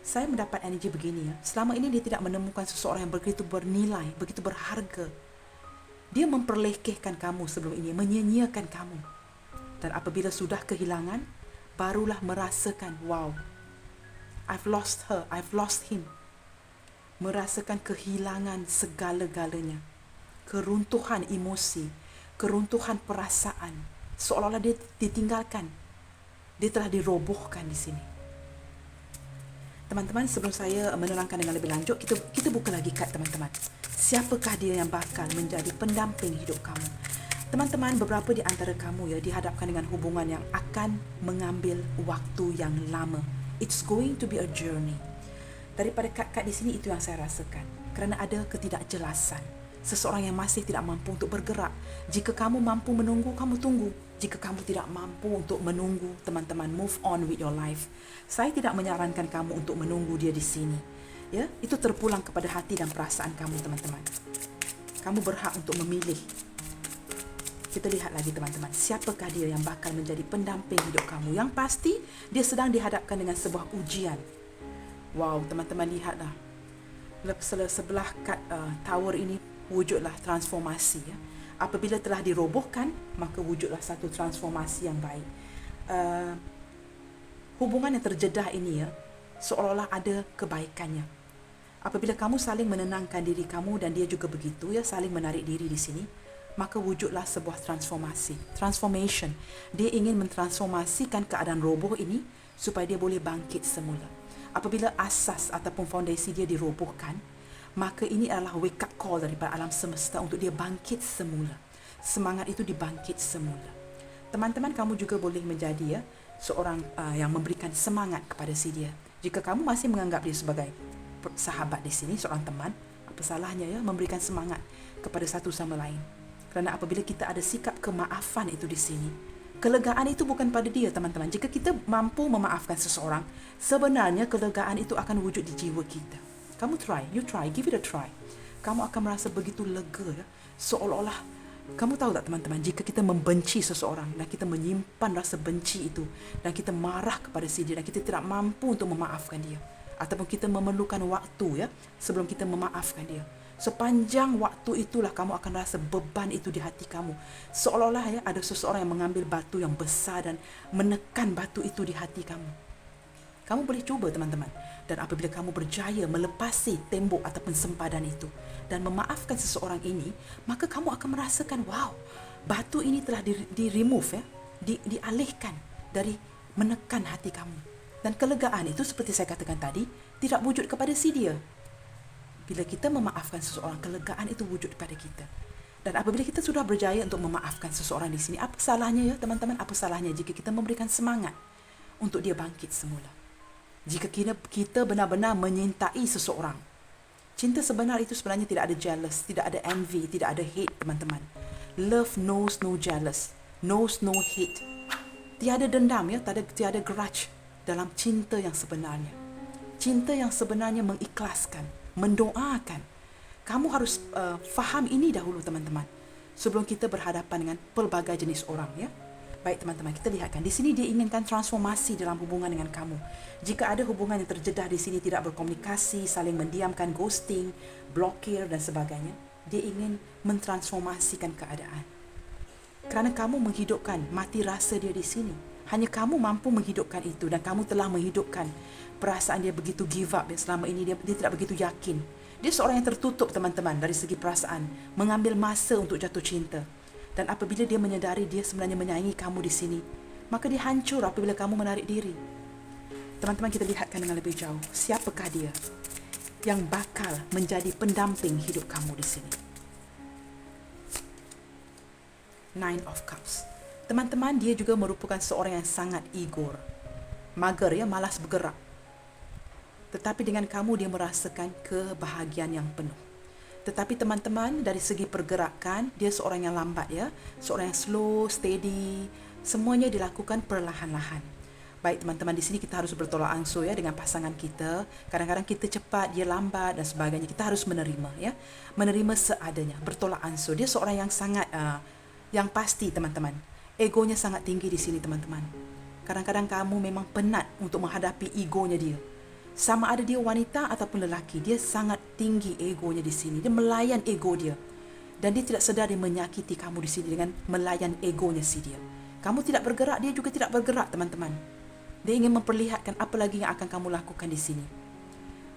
Speaker 1: Saya mendapat energi begini, ya. Selama ini dia tidak menemukan seseorang yang begitu bernilai, begitu berharga. Dia memperlekehkan kamu sebelum ini, menyia-nyiakan kamu. Dan apabila sudah kehilangan, barulah merasakan, wow, I've lost her, I've lost him. Merasakan kehilangan segala-galanya. Keruntuhan emosi, keruntuhan perasaan. Seolah-olah dia ditinggalkan. Dia telah dirobohkan di sini. Teman-teman, sebelum saya menerangkan dengan lebih lanjut, kita buka lagi kad, teman-teman. Siapakah dia yang bakal menjadi pendamping hidup kamu? Teman-teman, beberapa di antara kamu, ya, dihadapkan dengan hubungan yang akan mengambil waktu yang lama. It's going to be a journey. Daripada kad-kad di sini, itu yang saya rasakan. Kerana ada ketidakjelasan. Seseorang yang masih tidak mampu untuk bergerak. Jika kamu mampu menunggu, kamu tunggu. Jika kamu tidak mampu untuk menunggu, teman-teman, move on with your life. Saya tidak menyarankan kamu untuk menunggu dia di sini. Ya, itu terpulang kepada hati dan perasaan kamu, teman-teman. Kamu berhak untuk memilih. Kita lihat lagi, teman-teman. Siapakah dia yang bakal menjadi pendamping hidup kamu? Yang pasti, dia sedang dihadapkan dengan sebuah ujian. Wow, teman-teman, lihatlah. Sebelah kad tower ini wujudlah transformasi, ya. Apabila telah dirobohkan, maka wujudlah satu transformasi yang baik. Hubungan yang terjedah ini, ya, seolah-olah ada kebaikannya. Apabila kamu saling menenangkan diri kamu dan dia juga begitu, ya, saling menarik diri di sini, maka wujudlah sebuah transformation. Dia ingin mentransformasikan keadaan roboh ini supaya dia boleh bangkit semula. Apabila asas ataupun fondasi dia dirobohkan, maka ini adalah wake up call daripada alam semesta untuk dia bangkit semula. semangat itu dibangkit semula. Teman-teman, kamu juga boleh menjadi seorang yang memberikan semangat kepada si dia. Jika kamu masih menganggap dia sebagai sahabat di sini, seorang teman, apa salahnya memberikan semangat kepada satu sama lain. Kerana apabila kita ada sikap kemaafan itu di sini, kelegaan itu bukan pada dia, teman-teman. Jika kita mampu memaafkan seseorang, sebenarnya kelegaan itu akan wujud di jiwa kita. Kamu you try, give it a try. Kamu akan merasa begitu lega, seolah-olah. Kamu tahu tak, teman-teman, jika kita membenci seseorang dan kita menyimpan rasa benci itu dan kita marah kepada si dia dan kita tidak mampu untuk memaafkan dia, ataupun kita memerlukan waktu sebelum kita memaafkan dia, sepanjang waktu itulah kamu akan rasa beban itu di hati kamu, seolah-olah ada seseorang yang mengambil batu yang besar dan menekan batu itu di hati kamu. Kamu boleh cuba, teman-teman, dan apabila kamu berjaya melepasi tembok ataupun sempadan itu dan memaafkan seseorang ini, maka kamu akan merasakan, wow, batu ini telah di-remove, dialihkan dari menekan hati kamu. Dan kelegaan itu, seperti saya katakan tadi, tidak wujud kepada si dia. Bila kita memaafkan seseorang, kelegaan itu wujud pada kita. Dan apabila kita sudah berjaya untuk memaafkan seseorang di sini, apa salahnya teman-teman? Apa salahnya jika kita memberikan semangat untuk dia bangkit semula? Jika kita benar-benar menyintai seseorang, cinta sebenar itu sebenarnya tidak ada jealous, tidak ada envy, tidak ada hate, teman-teman. Love knows no jealous, knows no hate. Tiada dendam, tiada grudge dalam cinta yang sebenarnya. Cinta yang sebenarnya mengikhlaskan, mendoakan. Kamu harus faham ini dahulu, teman-teman, sebelum kita berhadapan dengan pelbagai jenis orang, Baik, teman-teman, kita lihatkan di sini dia inginkan transformasi dalam hubungan dengan kamu. Jika ada hubungan yang terjedah di sini, tidak berkomunikasi, saling mendiamkan, ghosting, blokir dan sebagainya, dia ingin mentransformasikan keadaan. Kerana kamu menghidupkan mati rasa dia di sini. Hanya kamu mampu menghidupkan itu dan kamu telah menghidupkan perasaan dia begitu give up. Selama ini dia tidak begitu yakin. Dia seorang yang tertutup, teman-teman, dari segi perasaan, mengambil masa untuk jatuh cinta. Dan apabila dia menyedari dia sebenarnya menyayangi kamu di sini, maka dia hancur apabila kamu menarik diri. Teman-teman, kita lihatkan dengan lebih jauh. Siapakah dia yang bakal menjadi pendamping hidup kamu di sini? Nine of Cups. Teman-teman, dia juga merupakan seorang yang sangat igor. Mager, malas bergerak. Tetapi dengan kamu dia merasakan kebahagiaan yang penuh. Tetapi teman-teman, dari segi pergerakan, dia seorang yang lambat, seorang yang slow, steady, semuanya dilakukan perlahan-lahan. Baik, teman-teman, di sini kita harus bertolak ansur dengan pasangan kita. Kadang-kadang kita cepat, dia lambat dan sebagainya. Kita harus menerima, menerima seadanya, bertolak ansur. Dia seorang yang sangat yang pasti, teman-teman. Egonya sangat tinggi di sini, teman-teman. Kadang-kadang kamu memang penat untuk menghadapi egonya dia. Sama ada dia wanita ataupun lelaki, dia sangat tinggi egonya di sini. Dia melayan ego dia. Dan dia tidak sedar dia menyakiti kamu di sini dengan melayan egonya si dia. Kamu tidak bergerak, dia juga tidak bergerak, teman-teman. Dia ingin memperlihatkan apa lagi yang akan kamu lakukan di sini.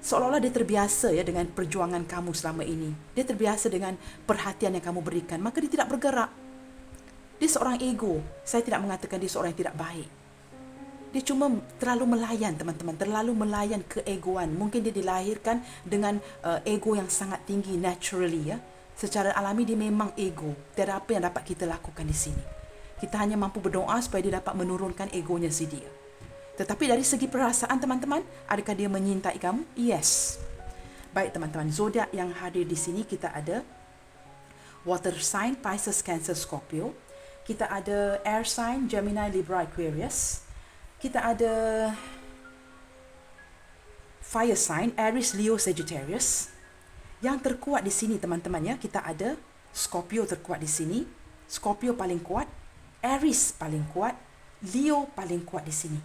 Speaker 1: Seolah-olah dia terbiasa dengan perjuangan kamu selama ini. Dia terbiasa dengan perhatian yang kamu berikan. Maka dia tidak bergerak. Dia seorang ego. Saya tidak mengatakan dia seorang yang tidak baik. Dia cuma terlalu melayan, teman-teman. Terlalu melayan keegoan. Mungkin dia dilahirkan dengan ego yang sangat tinggi naturally. Secara alami dia memang ego. Tiada apa yang dapat kita lakukan di sini. Kita hanya mampu berdoa supaya dia dapat menurunkan egonya si dia. Tetapi dari segi perasaan, teman-teman, adakah dia menyintai kamu? Yes. Baik, teman-teman. Zodiak yang hadir di sini kita ada Water sign, Pisces, Cancer, Scorpio. Kita ada Air sign, Gemini, Libra, Aquarius. Kita ada Fire sign, Aries, Leo, Sagittarius. Yang terkuat di sini, teman-teman, kita ada Scorpio terkuat di sini. Scorpio paling kuat, Aries paling kuat, Leo paling kuat di sini.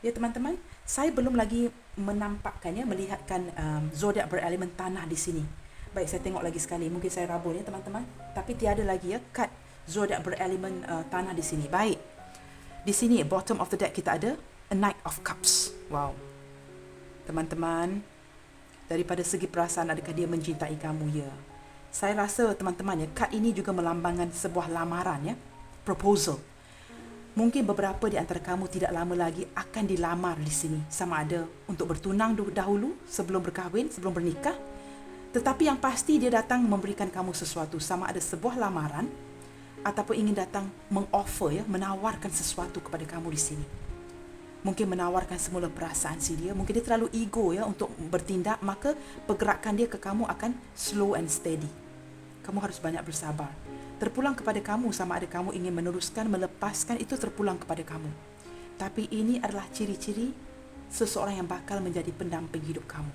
Speaker 1: Ya, teman-teman, saya belum lagi menampakkannya, melihatkan zodiak berelemen tanah di sini. Baik, saya tengok lagi sekali. Mungkin saya rabun teman-teman. Tapi tiada lagi kad zodiak berelemen tanah di sini. Baik. Di sini bottom of the deck kita ada a Knight of Cups. Wow. Teman-teman, daripada segi perasaan, adakah dia mencintai kamu? Ya. Saya rasa, teman-teman, kad ini juga melambangkan sebuah lamaran, proposal. Mungkin beberapa di antara kamu tidak lama lagi akan dilamar di sini. Sama ada untuk bertunang dahulu sebelum berkahwin, sebelum bernikah. Tetapi yang pasti dia datang memberikan kamu sesuatu. Sama ada sebuah lamaran ataupun ingin datang mengoffer, ya, menawarkan sesuatu kepada kamu di sini. Mungkin menawarkan semula perasaan si dia, mungkin dia terlalu ego, ya, untuk bertindak, maka pergerakan dia ke kamu akan slow and steady. Kamu harus banyak bersabar. Terpulang kepada kamu, sama ada kamu ingin meneruskan, melepaskan, itu terpulang kepada kamu. Tapi ini adalah ciri-ciri seseorang yang bakal menjadi pendamping hidup kamu.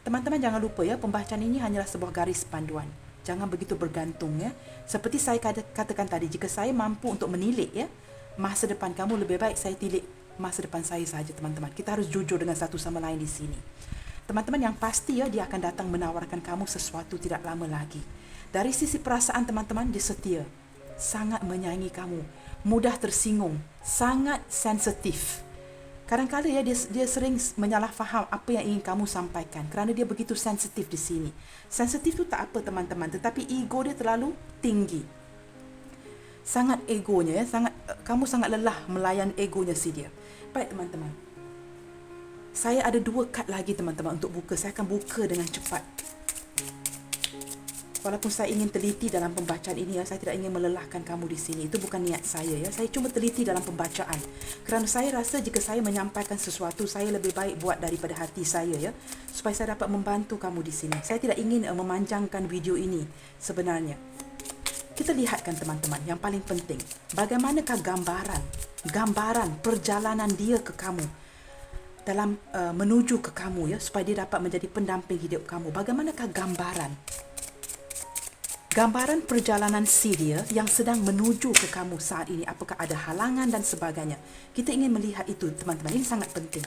Speaker 1: Teman-teman jangan lupa, ya, pembacaan ini hanyalah sebuah garis panduan. Jangan begitu bergantung, ya. Seperti saya katakan tadi, jika saya mampu untuk menilik, ya, masa depan kamu, lebih baik saya tilik masa depan saya saja, teman-teman. Kita harus jujur dengan satu sama lain di sini. Teman-teman, yang pasti, ya, dia akan datang menawarkan kamu sesuatu tidak lama lagi. Dari sisi perasaan, teman-teman, dia setia, sangat menyayangi kamu, mudah tersinggung, sangat sensitif. Kadang-kadang, ya, dia sering menyalahfaham apa yang ingin kamu sampaikan kerana dia begitu sensitif di sini. Sensitif tu tak apa, teman-teman, tetapi ego dia terlalu tinggi. Sangat egonya, ya, kamu sangat lelah melayan egonya si dia. Baik, teman-teman. Saya ada 2 kad lagi, teman-teman, untuk buka. Saya akan buka dengan cepat. Walaupun saya ingin teliti dalam pembacaan ini, ya, saya tidak ingin melelahkan kamu di sini. Itu bukan niat saya, ya. Saya cuma teliti dalam pembacaan. Kerana saya rasa jika saya menyampaikan sesuatu, saya lebih baik buat daripada hati saya, ya, supaya saya dapat membantu kamu di sini. Saya tidak ingin memanjangkan video ini sebenarnya. Kita lihatkan, teman-teman, yang paling penting, bagaimanakah gambaran perjalanan dia ke kamu dalam menuju ke kamu, ya, supaya dia dapat menjadi pendamping hidup kamu. Bagaimanakah gambaran perjalanan si dia yang sedang menuju ke kamu saat ini? Apakah ada halangan dan sebagainya? Kita ingin melihat itu, teman-teman. Ini sangat penting.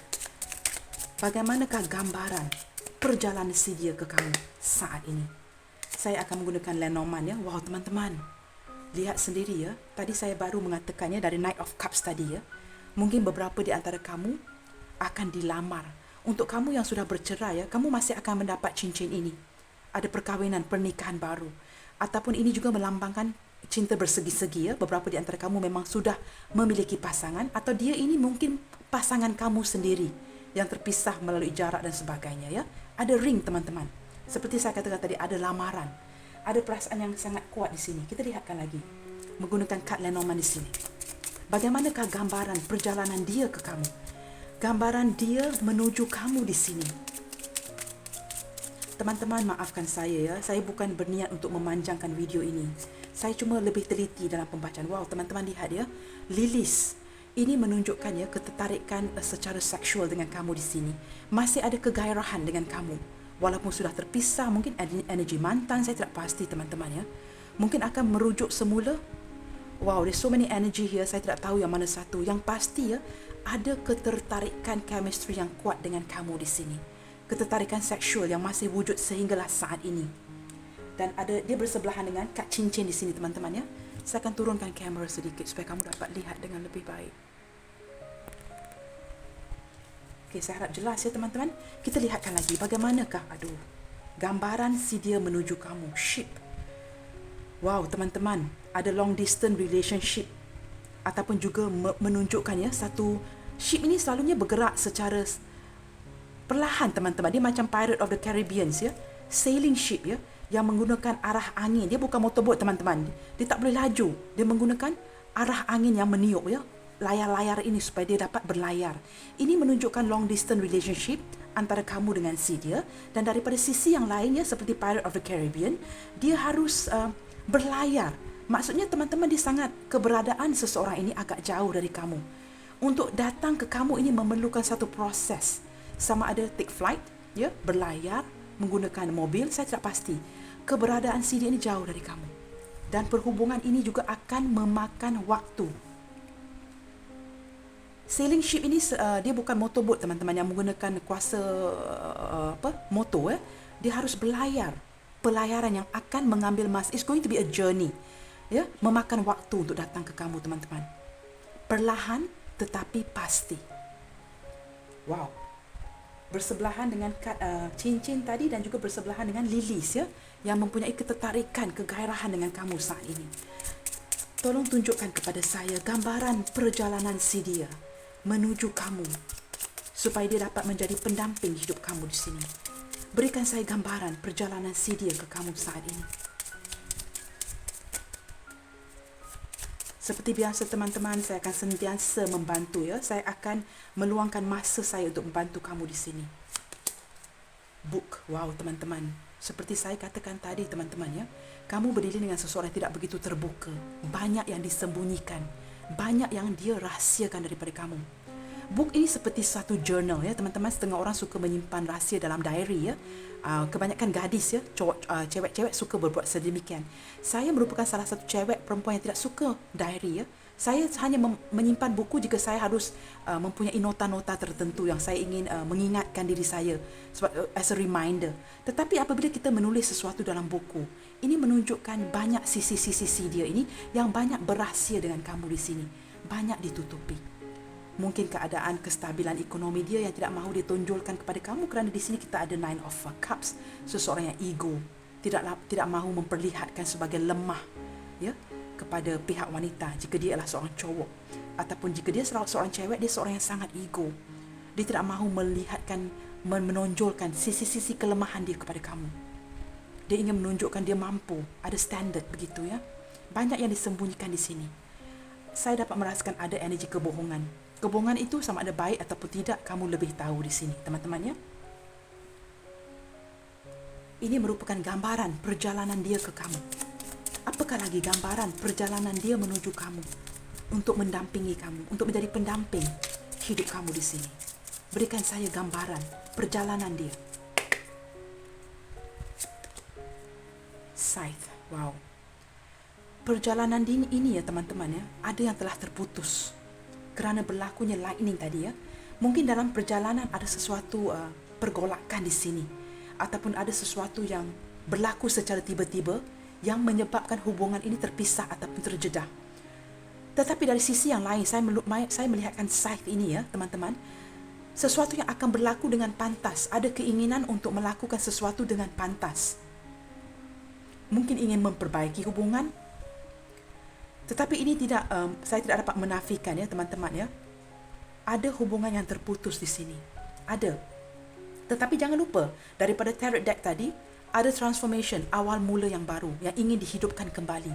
Speaker 1: Bagaimanakah gambaran perjalanan si dia ke kamu saat ini? Saya akan menggunakan Lenormand, ya. Wow, teman-teman, lihat sendiri, ya. Tadi saya baru mengatakannya dari Knight of Cups tadi, ya. Mungkin beberapa di antara kamu akan dilamar. Untuk kamu yang sudah bercerai, ya, kamu masih akan mendapat cincin ini. Ada perkahwinan, pernikahan baru. Ataupun ini juga melambangkan cinta bersegi-segi, ya. Beberapa di antara kamu memang sudah memiliki pasangan, atau dia ini mungkin pasangan kamu sendiri yang terpisah melalui jarak dan sebagainya, ya. Ada ring, teman-teman. Seperti saya katakan tadi, ada lamaran. Ada perasaan yang sangat kuat di sini. Kita lihatkan lagi menggunakan kad Lenormand di sini. Bagaimanakah gambaran perjalanan dia ke kamu? Gambaran dia menuju kamu di sini. Teman-teman, maafkan saya, ya. Saya bukan berniat untuk memanjangkan video ini. Saya cuma lebih teliti dalam pembacaan. Wow, teman-teman lihat, ya. Lilis. Ini menunjukkan, ya, ketertarikan secara seksual dengan kamu di sini. Masih ada kegairahan dengan kamu. Walaupun sudah terpisah, mungkin energi mantan, saya tidak pasti, teman-teman, ya. Mungkin akan merujuk semula. Wow, there's so many energy here. Saya tidak tahu yang mana satu. Yang pasti, ya, ada ketertarikan chemistry yang kuat dengan kamu di sini. Ketertarikan seksual yang masih wujud sehinggalah saat ini. Dan dia bersebelahan dengan kad cincin di sini, teman-teman, ya. Saya akan turunkan kamera sedikit supaya kamu dapat lihat dengan lebih baik. Okey, saya harap jelas, ya, teman-teman. Kita lihatkan lagi bagaimanakah gambaran si dia menuju kamu. Ship. Wow, teman-teman, ada long distance relationship ataupun juga menunjukkan, ya, satu ship ini selalunya bergerak secara perlahan, teman-teman. Dia macam Pirate of the Caribbean, ya. Sailing ship, ya, yang menggunakan arah angin. Dia bukan motorboat, teman-teman. Dia tak boleh laju. Dia menggunakan arah angin yang meniup, ya, layar-layar ini supaya dia dapat berlayar. Ini menunjukkan long distance relationship antara kamu dengan si dia. Dan daripada sisi yang lainnya, seperti Pirate of the Caribbean, dia harus berlayar. Maksudnya, teman-teman, keberadaan seseorang ini agak jauh dari kamu. Untuk datang ke kamu ini memerlukan satu proses. Sama ada take flight, ya, berlayar menggunakan mobil, saya tidak pasti. Keberadaan si dia ini jauh dari kamu. Dan perhubungan ini juga akan memakan waktu. Sailing ship ini dia bukan motorboat, teman-teman, yang menggunakan kuasa motor, ya. Dia harus berlayar. Pelayaran yang akan mengambil masa. It's going to be a journey, ya, memakan waktu untuk datang ke kamu, teman-teman. Perlahan tetapi pasti. Wow. Bersebelahan dengan cincin tadi dan juga bersebelahan dengan lilis, ya, yang mempunyai ketertarikan, kegairahan dengan kamu saat ini. Tolong tunjukkan kepada saya gambaran perjalanan si dia menuju kamu supaya dia dapat menjadi pendamping hidup kamu di sini. Berikan saya gambaran perjalanan si dia ke kamu saat ini. Seperti biasa teman-teman, saya akan sentiasa membantu ya. Saya akan meluangkan masa saya untuk membantu kamu di sini. Book. Wow teman-teman. Seperti saya katakan tadi teman-teman ya. Kamu berdiri dengan seseorang yang tidak begitu terbuka. Banyak yang disembunyikan. Banyak yang dia rahsiakan daripada kamu. Book ini seperti satu journal ya teman-teman. Setengah orang suka menyimpan rahsia dalam diary ya. Kebanyakan gadis ya, cewek-cewek suka berbuat sedemikian. Saya merupakan salah satu cewek perempuan yang tidak suka diary ya. Saya hanya menyimpan buku jika saya harus mempunyai nota-nota tertentu yang saya ingin mengingatkan diri saya as a reminder. Tetapi apabila kita menulis sesuatu dalam buku, ini menunjukkan banyak sisi-sisi dia ini yang banyak berahsia dengan kamu di sini. Banyak ditutupi. Mungkin keadaan kestabilan ekonomi dia yang tidak mahu ditonjolkan kepada kamu kerana di sini kita ada Nine of Cups, seseorang yang ego, tidak mahu memperlihatkan sebagai lemah ya kepada pihak wanita jika dia adalah seorang cowok, ataupun jika dia seorang cewek, dia seorang yang sangat ego. Dia tidak mahu melihatkan, menonjolkan sisi-sisi kelemahan dia kepada kamu. Dia ingin menunjukkan dia mampu, ada standard begitu ya. Banyak yang disembunyikan di sini. Saya dapat merasakan ada energi kebohongan. Kebohongan itu sama ada baik ataupun tidak, kamu lebih tahu di sini, teman-teman ya. Ini merupakan gambaran perjalanan dia ke kamu. Apakah lagi gambaran perjalanan dia menuju kamu untuk mendampingi kamu, untuk menjadi pendamping hidup kamu di sini. Berikan saya gambaran perjalanan dia. Scythe, wow. Perjalanan ini ya teman-teman ya, ada yang telah terputus kerana berlakunya lightning tadi ya. Mungkin dalam perjalanan ada sesuatu pergolakan di sini, ataupun ada sesuatu yang berlaku secara tiba-tiba yang menyebabkan hubungan ini terpisah ataupun terjedah. Tetapi dari sisi yang lain, saya melihatkan Scythe ini ya teman-teman, sesuatu yang akan berlaku dengan pantas. Ada keinginan untuk melakukan sesuatu dengan pantas. Mungkin ingin memperbaiki hubungan. Tetapi ini saya tidak dapat menafikan ya teman-teman ya. Ada hubungan yang terputus di sini. Ada. Tetapi jangan lupa, daripada tarot deck tadi, ada transformation, awal mula yang baru, yang ingin dihidupkan kembali.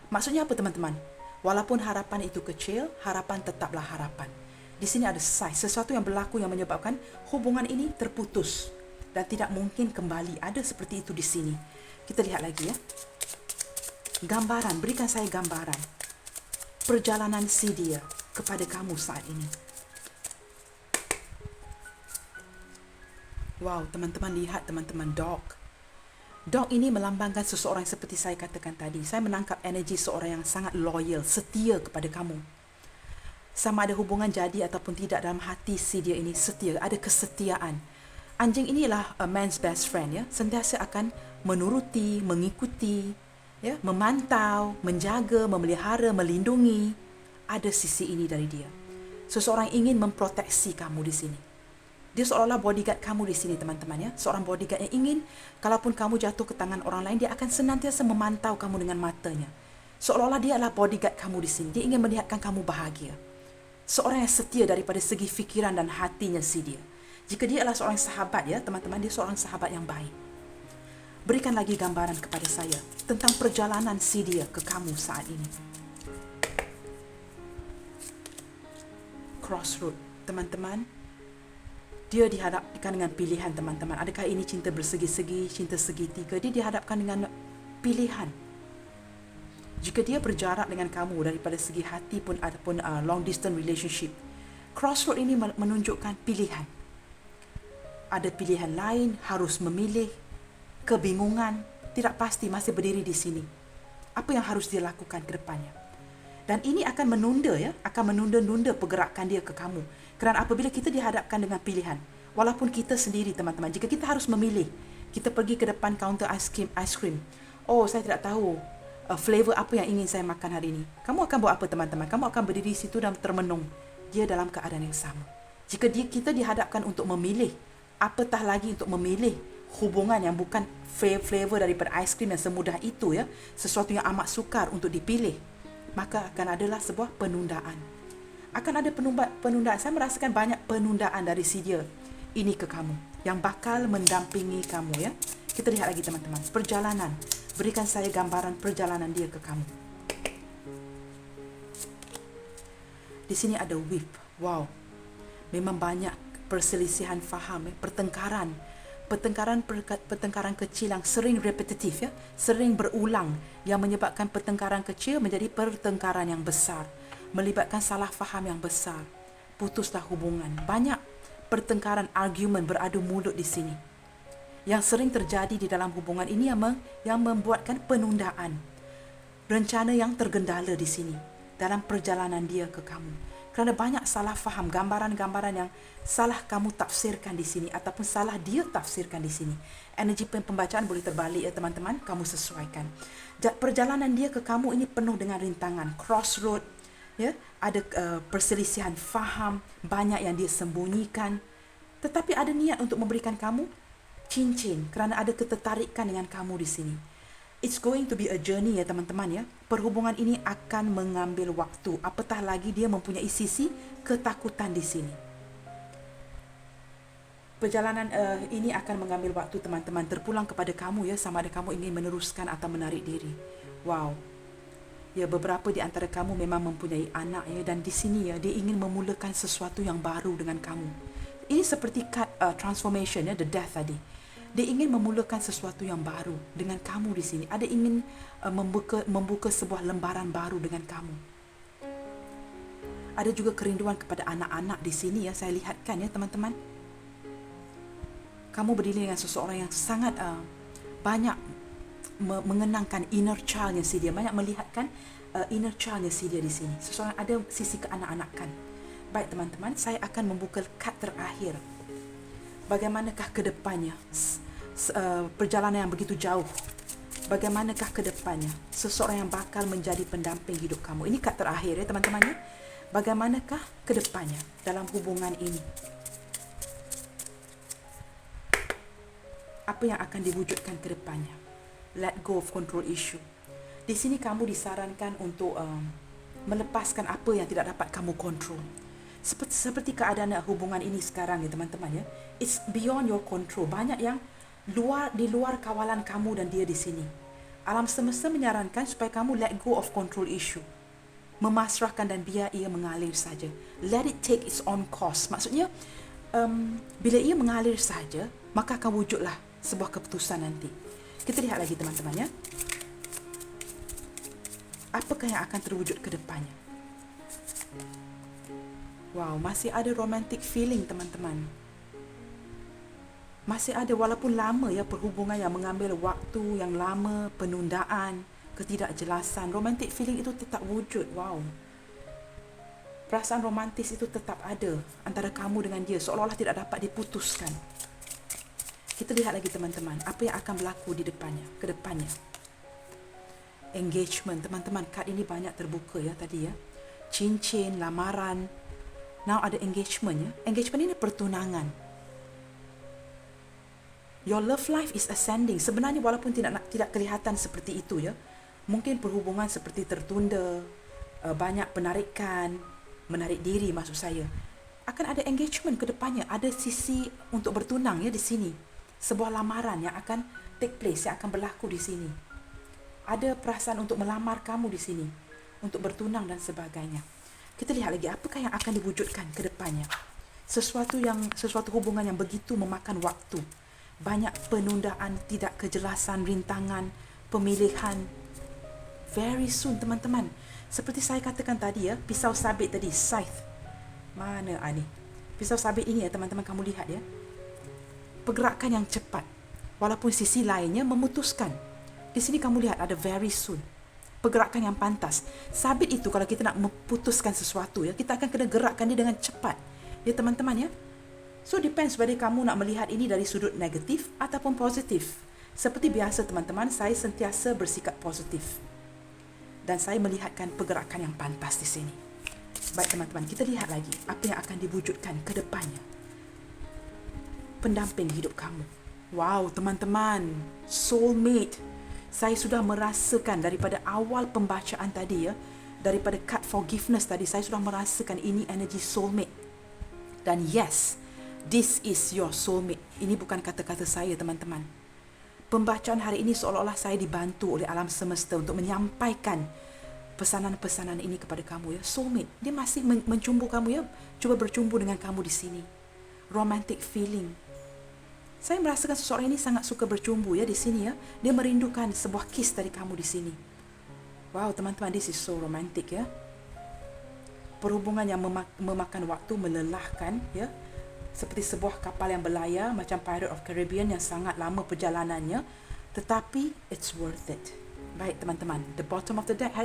Speaker 1: Maksudnya apa teman-teman? Walaupun harapan itu kecil, harapan tetaplah harapan. Di sini ada sesuatu yang berlaku yang menyebabkan hubungan ini terputus dan tidak mungkin kembali. Ada seperti itu di sini. Kita lihat lagi ya. Gambaran, berikan saya gambaran perjalanan si dia kepada kamu saat ini. Wow, teman-teman lihat teman-teman, dog. Dog ini melambangkan seseorang seperti saya katakan tadi. Saya menangkap energi seorang yang sangat loyal, setia kepada kamu. Sama ada hubungan jadi ataupun tidak, dalam hati si dia ini setia, ada kesetiaan. Anjing ini adalah a man's best friend ya, sentiasa akan menuruti, mengikuti, ya, memantau, menjaga, memelihara, melindungi. Ada sisi ini dari dia. Seseorang ingin memproteksi kamu di sini. Dia seolah-olah bodyguard kamu di sini teman-teman ya. Seorang bodyguard yang ingin kalaupun kamu jatuh ke tangan orang lain, dia akan senantiasa memantau kamu dengan matanya. Seolah-olah dia adalah bodyguard kamu di sini. Dia ingin melihatkan kamu bahagia. Seorang yang setia daripada segi fikiran dan hatinya si dia. Jika dia adalah seorang sahabat ya teman-teman, dia seorang sahabat yang baik. Berikan lagi gambaran kepada saya tentang perjalanan si dia ke kamu saat ini. Crossroad, teman-teman. Dia dihadapkan dengan pilihan, teman-teman. Adakah ini cinta bersegi-segi, cinta segitiga? Dia dihadapkan dengan pilihan. Jika dia berjarak dengan kamu daripada segi hati pun ataupun long distance relationship, crossroad ini menunjukkan pilihan. Ada pilihan lain, harus memilih, kebingungan, tidak pasti, masih berdiri di sini. Apa yang harus dia lakukan ke depannya? Dan ini akan menunda ya, akan menunda-nunda pergerakan dia ke kamu. Kerana apabila kita dihadapkan dengan pilihan, walaupun kita sendiri teman-teman, jika kita harus memilih, kita pergi ke depan kaunter ice cream. Oh, saya tidak tahu flavor apa yang ingin saya makan hari ini. Kamu akan buat apa teman-teman? Kamu akan berdiri di situ dan termenung. Dia dalam keadaan yang sama. Jika kita dihadapkan untuk memilih, apatah lagi untuk memilih hubungan yang bukan flavor daripada ice cream yang semudah itu ya, sesuatu yang amat sukar untuk dipilih, maka akan adalah sebuah penundaan. Akan ada penundaan. Saya merasakan banyak penundaan dari si dia ini ke kamu yang bakal mendampingi kamu ya. Kita lihat lagi teman-teman, perjalanan. Berikan saya gambaran perjalanan dia ke kamu. Di sini ada whip. Wow. Memang banyak perselisihan faham, pertengkaran. Pertengkaran kecil yang sering repetitif, sering berulang, yang menyebabkan pertengkaran kecil menjadi pertengkaran yang besar, melibatkan salah faham yang besar. Putuslah hubungan. Banyak pertengkaran, argumen, beradu mulut di sini yang sering terjadi di dalam hubungan ini, yang membuatkan penundaan. Rencana yang tergendala di sini dalam perjalanan dia ke kamu. Kerana banyak salah faham, gambaran-gambaran yang salah kamu tafsirkan di sini ataupun salah dia tafsirkan di sini. Energi pembacaan boleh terbalik ya teman-teman, kamu sesuaikan. Perjalanan dia ke kamu ini penuh dengan rintangan, crossroad, ya, ada perselisihan faham, banyak yang dia sembunyikan. Tetapi ada niat untuk memberikan kamu cincin kerana ada ketertarikan dengan kamu di sini. It's going to be a journey ya teman-teman ya. Perhubungan ini akan mengambil waktu. Apatah lagi dia mempunyai sisi ketakutan di sini. Perjalanan ini akan mengambil waktu teman-teman. Terpulang kepada kamu ya, sama ada kamu ingin meneruskan atau menarik diri. Wow. Ya, beberapa di antara kamu memang mempunyai anak ya, dan di sini ya dia ingin memulakan sesuatu yang baru dengan kamu. Ini seperti transformation ya, the death tadi. Dia ingin memulakan sesuatu yang baru dengan kamu di sini. Ada ingin membuka sebuah lembaran baru dengan kamu. Ada juga kerinduan kepada anak-anak di sini ya, saya lihatkan ya teman-teman. Kamu berdiri dengan seseorang yang sangat banyak mengenangkan inner child-nya si dia. Banyak melihatkan inner child-nya si dia di sini. Seseorang ada sisi keanak-anakan. Baik teman-teman, saya akan membuka kad terakhir. Bagaimanakah ke depannya? Perjalanan yang begitu jauh. Bagaimanakah ke depannya? Seseorang yang bakal menjadi pendamping hidup kamu. Ini kad terakhir ya teman-teman ya. Bagaimanakah ke depannya dalam hubungan ini? Apa yang akan diwujudkan ke depannya? Let go of control issue. Di sini kamu disarankan untuk melepaskan apa yang tidak dapat kamu kontrol. Seperti keadaan hubungan ini sekarang ya teman-teman ya. It's beyond your control. Banyak yang di luar kawalan kamu dan dia di sini. Alam semesta menyarankan supaya kamu let go of control issue. Memasrahkan dan biar ia mengalir saja. Let it take its own course. Maksudnya, bila ia mengalir saja, maka akan wujudlah sebuah keputusan nanti. Kita lihat lagi teman-teman ya. Apakah yang akan terwujud ke depannya? Wow, masih ada romantic feeling teman-teman. Masih ada, walaupun lama ya perhubungan yang mengambil waktu yang lama, penundaan, ketidakjelasan, romantic feeling itu tetap wujud. Wow. Perasaan romantis itu tetap ada antara kamu dengan dia, seolah-olah tidak dapat diputuskan. Kita lihat lagi teman-teman, apa yang akan berlaku di depannya, ke depannya. Engagement, teman-teman, kad ini banyak terbuka ya tadi ya. Cincin, lamaran. Now ada engagement ya. Engagement ini pertunangan. Your love life is ascending. Sebenarnya walaupun tidak kelihatan seperti itu ya. Mungkin perhubungan seperti tertunda, banyak penarikan, menarik diri maksud saya. Akan ada engagement ke depannya, ada sisi untuk bertunang ya di sini. Sebuah lamaran yang akan take place, yang akan berlaku di sini. Ada perasaan untuk melamar kamu di sini, untuk bertunang dan sebagainya. Kita lihat lagi apakah yang akan diwujudkan ke depannya. Sesuatu hubungan yang begitu memakan waktu. Banyak penundaan, tidak kejelasan, rintangan, pemilihan. Very soon teman-teman. Seperti saya katakan tadi ya, pisau sabit tadi, scythe. Mana ni? Pisau sabit ini ya teman-teman, kamu lihat ya. Pergerakan yang cepat. Walaupun sisi lainnya memutuskan. Di sini kamu lihat ada very soon. Pergerakan yang pantas. Sabit itu kalau kita nak memutuskan sesuatu ya, kita akan kena gerakkan dia dengan cepat. Ya teman-teman ya. So depends whether kamu nak melihat ini dari sudut negatif ataupun positif. Seperti biasa teman-teman, saya sentiasa bersikap positif. Dan saya melihatkan pergerakan yang pantas di sini. Baik teman-teman, kita lihat lagi apa yang akan diwujudkan ke depannya. Pendamping hidup kamu. Wow teman-teman, soulmate. Saya sudah merasakan daripada awal pembacaan tadi ya, daripada card forgiveness tadi, saya sudah merasakan ini energi soulmate. Dan yes, this is your soulmate. Ini bukan kata-kata saya teman-teman. Pembacaan hari ini seolah-olah saya dibantu oleh alam semesta untuk menyampaikan pesanan-pesanan ini kepada kamu ya. Soulmate, dia masih mencumbu kamu ya. Cuba bercumbu dengan kamu di sini. Romantic feeling. Saya merasakan seseorang ini sangat suka bercumbu ya di sini ya. Dia merindukan sebuah kiss dari kamu di sini. Wow, teman-teman, this is so romantic ya. Perhubungan yang memakan waktu, melelahkan ya. Seperti sebuah kapal yang berlayar macam Pirate of Caribbean yang sangat lama perjalanannya, tetapi it's worth it. Baik teman-teman, the bottom of the deck,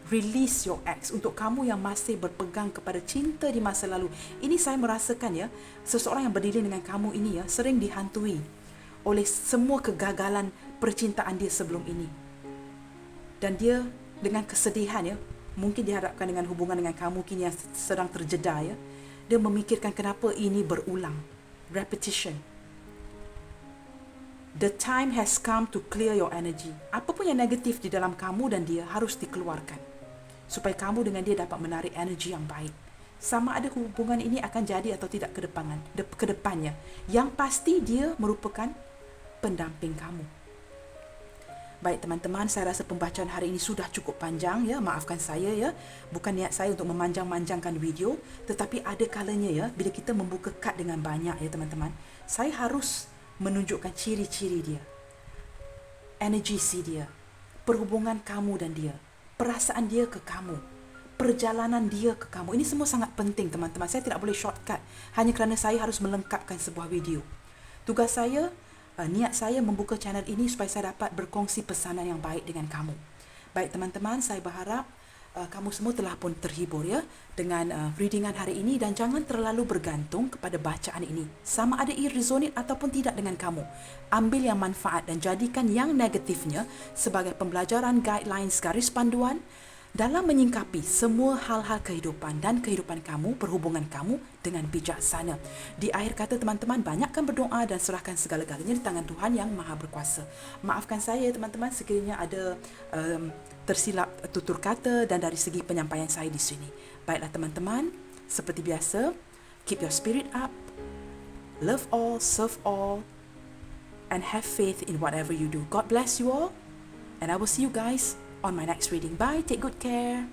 Speaker 1: release your ex. Untuk kamu yang masih berpegang kepada cinta di masa lalu, ini saya merasakan ya, seseorang yang berdiri dengan kamu ini ya, sering dihantui oleh semua kegagalan percintaan dia sebelum ini. Dan dia dengan kesedihan ya, mungkin dihadapkan dengan hubungan dengan kamu kini yang sedang terjeda ya, dia memikirkan kenapa ini berulang. Repetition. The time has come to clear your energy. Apa pun yang negatif di dalam kamu dan dia harus dikeluarkan, supaya kamu dengan dia dapat menarik energi yang baik. Sama ada hubungan ini akan jadi atau tidak ke depannya. Yang pasti dia merupakan pendamping kamu. Baik teman-teman, saya rasa pembacaan hari ini sudah cukup panjang ya. Maafkan saya ya. Bukan niat saya untuk memanjang-manjangkan video, tetapi ada kalanya ya, bila kita membuka kad dengan banyak ya teman-teman, saya harus menunjukkan ciri-ciri dia, energi dia, perhubungan kamu dan dia, perasaan dia ke kamu, perjalanan dia ke kamu. Ini semua sangat penting teman-teman. Saya tidak boleh shortcut hanya kerana saya harus melengkapkan sebuah video. Tugas saya, niat saya membuka channel ini supaya saya dapat berkongsi pesanan yang baik dengan kamu. Baik teman-teman, saya berharap kamu semua telah pun terhibur ya dengan readingan hari ini, dan jangan terlalu bergantung kepada bacaan ini. Sama ada ia resonate ataupun tidak dengan kamu. Ambil yang manfaat dan jadikan yang negatifnya sebagai pembelajaran, guidelines, garis panduan dalam menyingkapi semua hal-hal kehidupan dan kehidupan kamu, perhubungan kamu dengan bijaksana. Di akhir kata teman-teman, banyakkan berdoa dan serahkan segala-galanya di tangan Tuhan yang Maha Berkuasa. Maafkan saya teman-teman sekiranya ada tersilap tutur kata dan dari segi penyampaian saya di sini. Baiklah teman-teman, seperti biasa, keep your spirit up, love all, serve all, and have faith in whatever you do. God bless you all, and I will see you guys on my next reading. Bye, take good care.